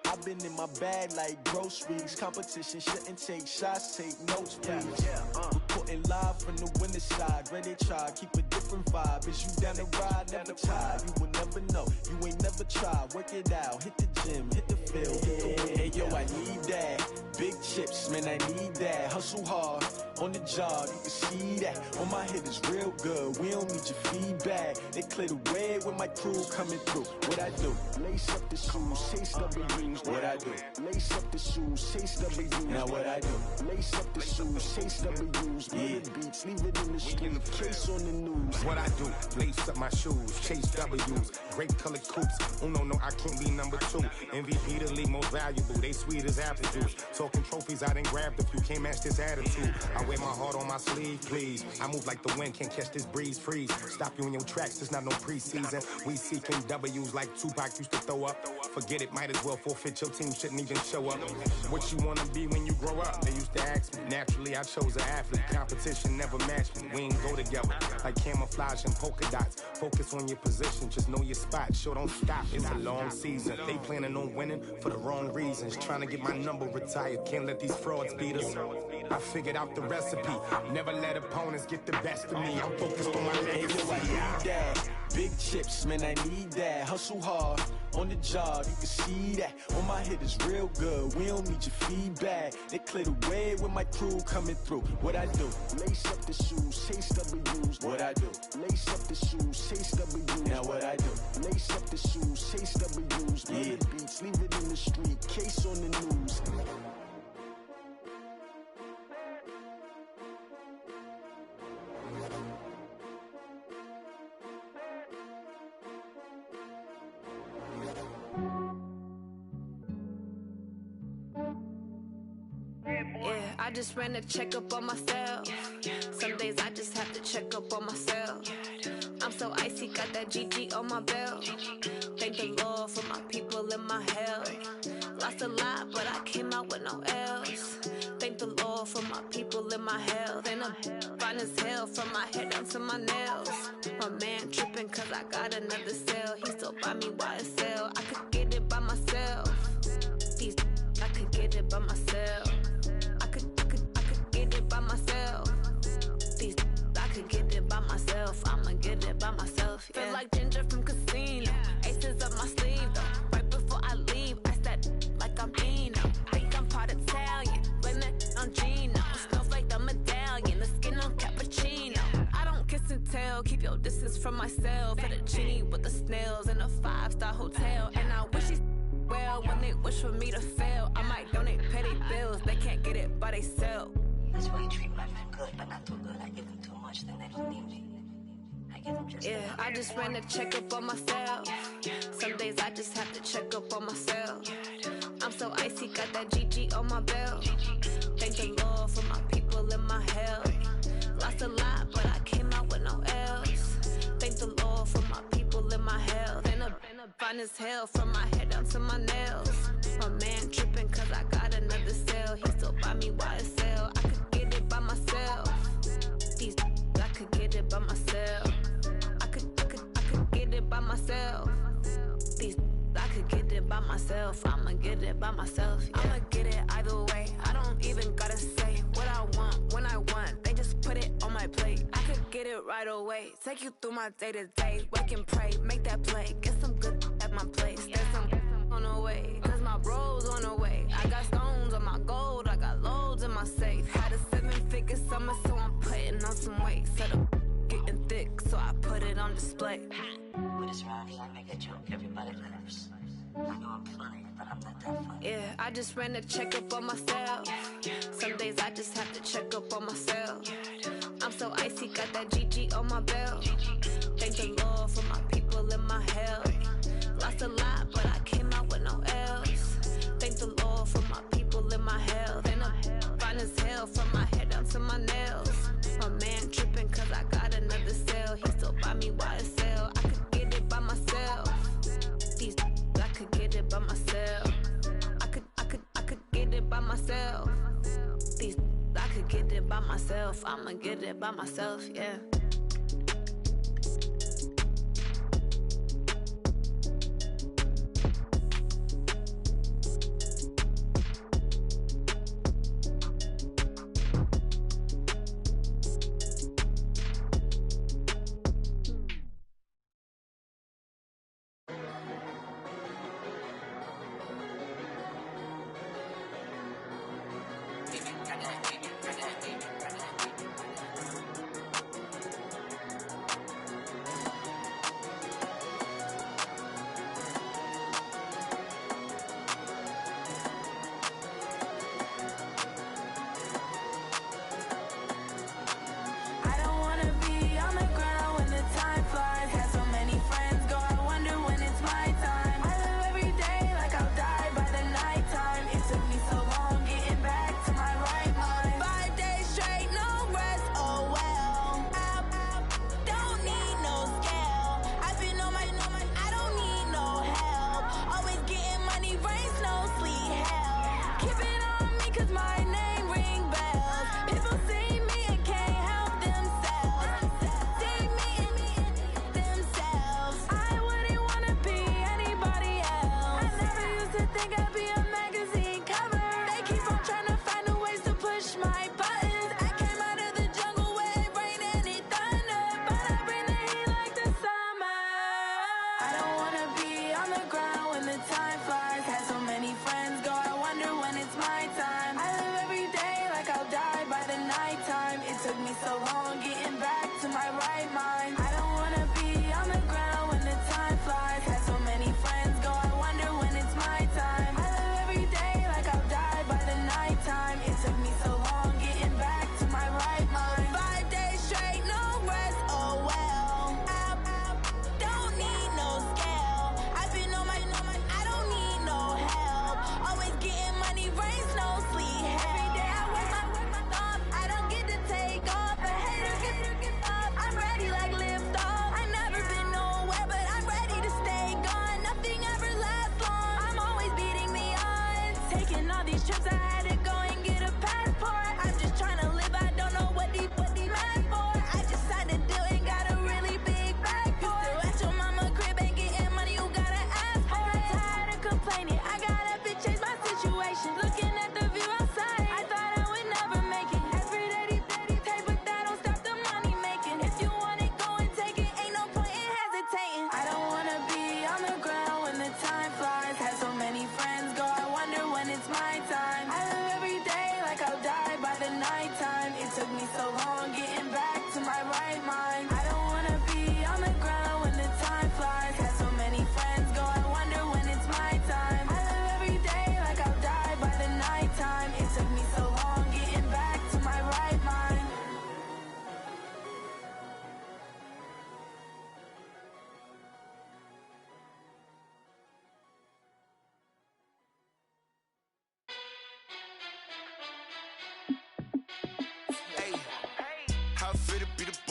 I've been in my bag like groceries. Competition shouldn't take shots, take notes, please. Reporting live from the winning side. Ready to try, keep a different vibe. Is you down the ride, never tired. You will never know, you ain't never tried. Work it out, hit the gym, hit the field, hit the win. Hey yo, I need that. Big chips, man, I need that. Hustle hard, on the job, you can see that. On my hit is real good, we don't need your feedback. They clear the way when my crew coming through. What I do? Lace up the shoes, chase W's. What I do? Lace up the shoes, chase W's. Now what I do? Lace up the shoes, chase W's. Yeah. Beats, leave it in the street, case on the news. What I do? Lace up my shoes, chase W's. Great colored coops. Oh no, I can't be number 2. MVP the league most valuable. They sweet as apple juice. Talking trophies, I done grabbed a few. Can't match this attitude. I wear my heart on my sleeve, please. I move like the wind, can't catch this breeze. Freeze. Stop you in your tracks. There's not no preseason. We seeking W's like Tupac used to throw up. Forget it, might as well forfeit. Your team shouldn't even show up. What you wanna be when you grow up? They used to ask me. Naturally, I chose an athlete. Competition never matched me. We ain't go together like camouflage and polka dots. Focus on your position, just know your spot. Sure, don't stop. It's a long season. They planning on winning for the wrong reasons. Trying to get my number retired. Can't let these frauds beat us. I figured out the recipe. Never let opponents get the best of me. I'm focused on my legacy. I need that. Big chips, man, I need that. Hustle hard, on the job, you can see that. On my hit is real good, we don't need your feedback. They clear the way when my crew coming through. What I do? Lace up the shoes, chase W's. What I do? Lace up the shoes, chase W's. Now what I do? Lace up the shoes, chase W's. Yeah. Beats, leave it in the street, case on the news. I just ran a checkup on myself. Some days I just have to check up on myself. I'm so icy, got that GG on my belt. Thank the Lord for my people in my health. Lost a lot, but I came out with no L's. Thank the Lord for my people in my health. And I'm fine as hell from my head down to my nails. My man tripping cause I got another cell. He still buy me YSL. I could get it by myself. These I could get it by myself. I could get it by myself. These I could get it by myself. I'ma get it by myself. Yeah. Feel like Ginger from Casino. Aces up my sleeve though. Right before I leave, I said like I'm Eno. Think I'm part Italian. Blame it on Gino. Smells like the medallion. The skin on cappuccino. I don't kiss and tell. Keep your distance from myself. For the genie with the snails in a 5-star hotel. And I wish he's well when they wish for me to fail. I might donate petty bills. They can't get it by themselves. That's why you treat my men good, but not too good. I give them too much, then they don't need me. I give them just yeah, I just ran a checkup on myself. Some days I just have to check up on myself. I'm so icy, got that GG on my belt. Thank the Lord for my people in my health. Lost a lot, but I came out with no L's. Thank the Lord for my people in my health. And I'm fine as hell from my head down to my nails. My man tripping cause I got another cell. He still buy me YSL. I could get it by myself. These I could get it by myself. I could get it by myself. These I could get it by myself. I'ma get it by myself. Yeah. I'ma get it either way. I don't even gotta say what I want when I want. They just put it on my plate. I could get it right away. Take you through my day to day. Wake and pray, make that play. Get some good at my place. There's some on the way. Cause my bro's on the way. I got stones on my gold. I got loads in my safe. Had a 7-figure summer, so I'm putting on some weight. Set up getting thick, so I put it on display. With this round here, I make a joke, everybody laughs. I know I'm funny, but I'm not that funny. Yeah, I just ran a checkup on myself. Some days I just have to check up on myself. I'm so icy, got that GG on my belt. Thank the Lord for my people in my health. Lost a lot, but I came out with no L's. Thank the Lord for my people in my health. And I'm fine as hell from my head down to my nails. My man tripping cause I got another cell. He still buy me YSL. I could get it by myself. These I could get it by myself. I could get it by myself. These I could get it by myself. I'ma get it by myself, yeah.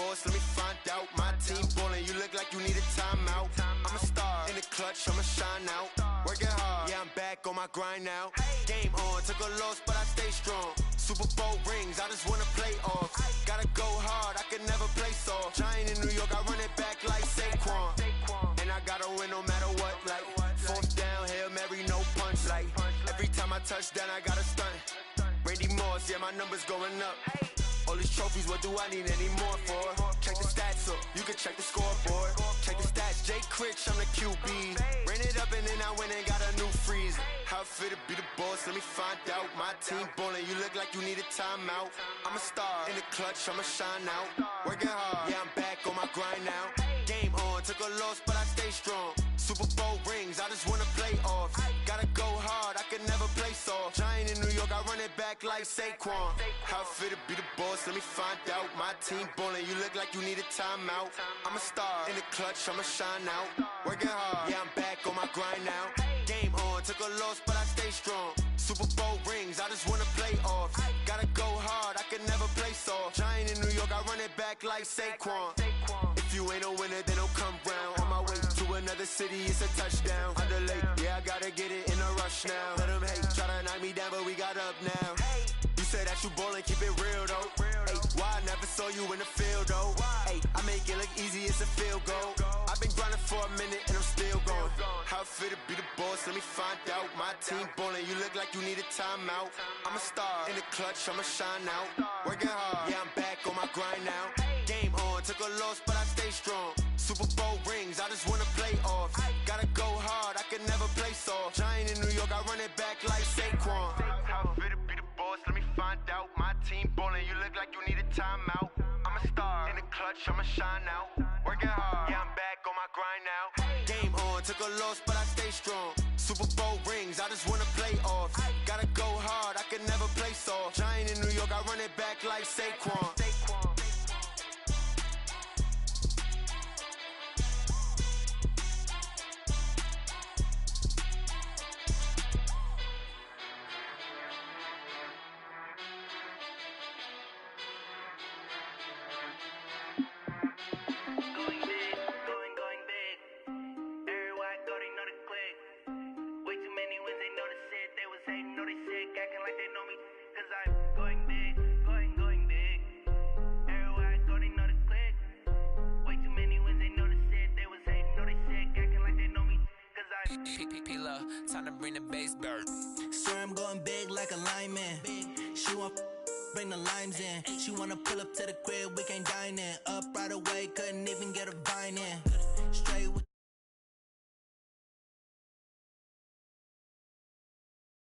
boss, let me find out. My team ballin', you look like you need a timeout. I'm a star in the clutch, I'ma shine out. Working hard, yeah, I'm back on my grind now. Game on, took a loss, but I stay strong. Super Bowl rings, I just wanna play off. Gotta go hard, I can never play soft. Giant in New York, I run it back like Saquon. And I gotta win no matter what, like fourth down, Hail Mary, no punch. Like every time I touch down, I gotta stunt. Randy Moss, yeah, my numbers going up. All these trophies, what do I need any more for? Check the stats up, you can check the scoreboard. Check the stats, Jay Critch, I'm the QB. Ran it up and then I went and got a new freeze. How fit to be the boss, let me find out. My team ballin', you look like you need a timeout. I'm a star in the clutch, I'ma shine out. Working hard, yeah, I'm back on my grind now. Game on, took a loss, but I stay strong. Super Bowl rings, I just wanna play off. Gotta go hard, I can never play soft. Giant in New York, I run it back like Saquon. How fit to be the boss, let me find out. My team ballin', you look like you need a timeout. I'm a star in the clutch, I'ma shine out. Working hard, yeah, I'm back on my grind now. Game on, took a loss, but I stay strong. Super Bowl rings, I just wanna play off. Gotta go hard, I can never play soft. Giant in New York, I run it back like Saquon. If you ain't a winner, then don't come round. On my way to another city, it's a touchdown. Underlay, yeah, I gotta get it in a rush now. Let them hate, try to knock me down, but we got up now. You said that you ballin', keep it real though. Hey, why I never saw you in the field though? Hey, I make it look easy, it's a field goal. I've been grinding for a minute and I'm still going. How fit to be the boss, let me find out. My team ballin', you look like you need a timeout. I'm a star in the clutch, I'ma shine out. Working hard, yeah, I'm back on my grind now. Game on, took a loss, but I stay strong. Super Bowl rings, I just wanna play off. Gotta go hard, I can never play soft. Giant in New York, I run it back like Saquon. How fit to be the boss, let me find out. My team ballin', you look like you need a timeout. I'm a star in the clutch, I'ma shine out. Working hard, yeah, I'm back on my grind now. Game on, took a loss, but I stay strong. Super Bowl rings, I just wanna play off. Gotta go hard, I can never play soft. Giant in New York, I run it back like Saquon. Time to bring the bass bird. Swear I'm going big like a lineman. She want bring the limes in. She wanna pull up to the crib, we can't dine in. Up right away, couldn't even get a vine in.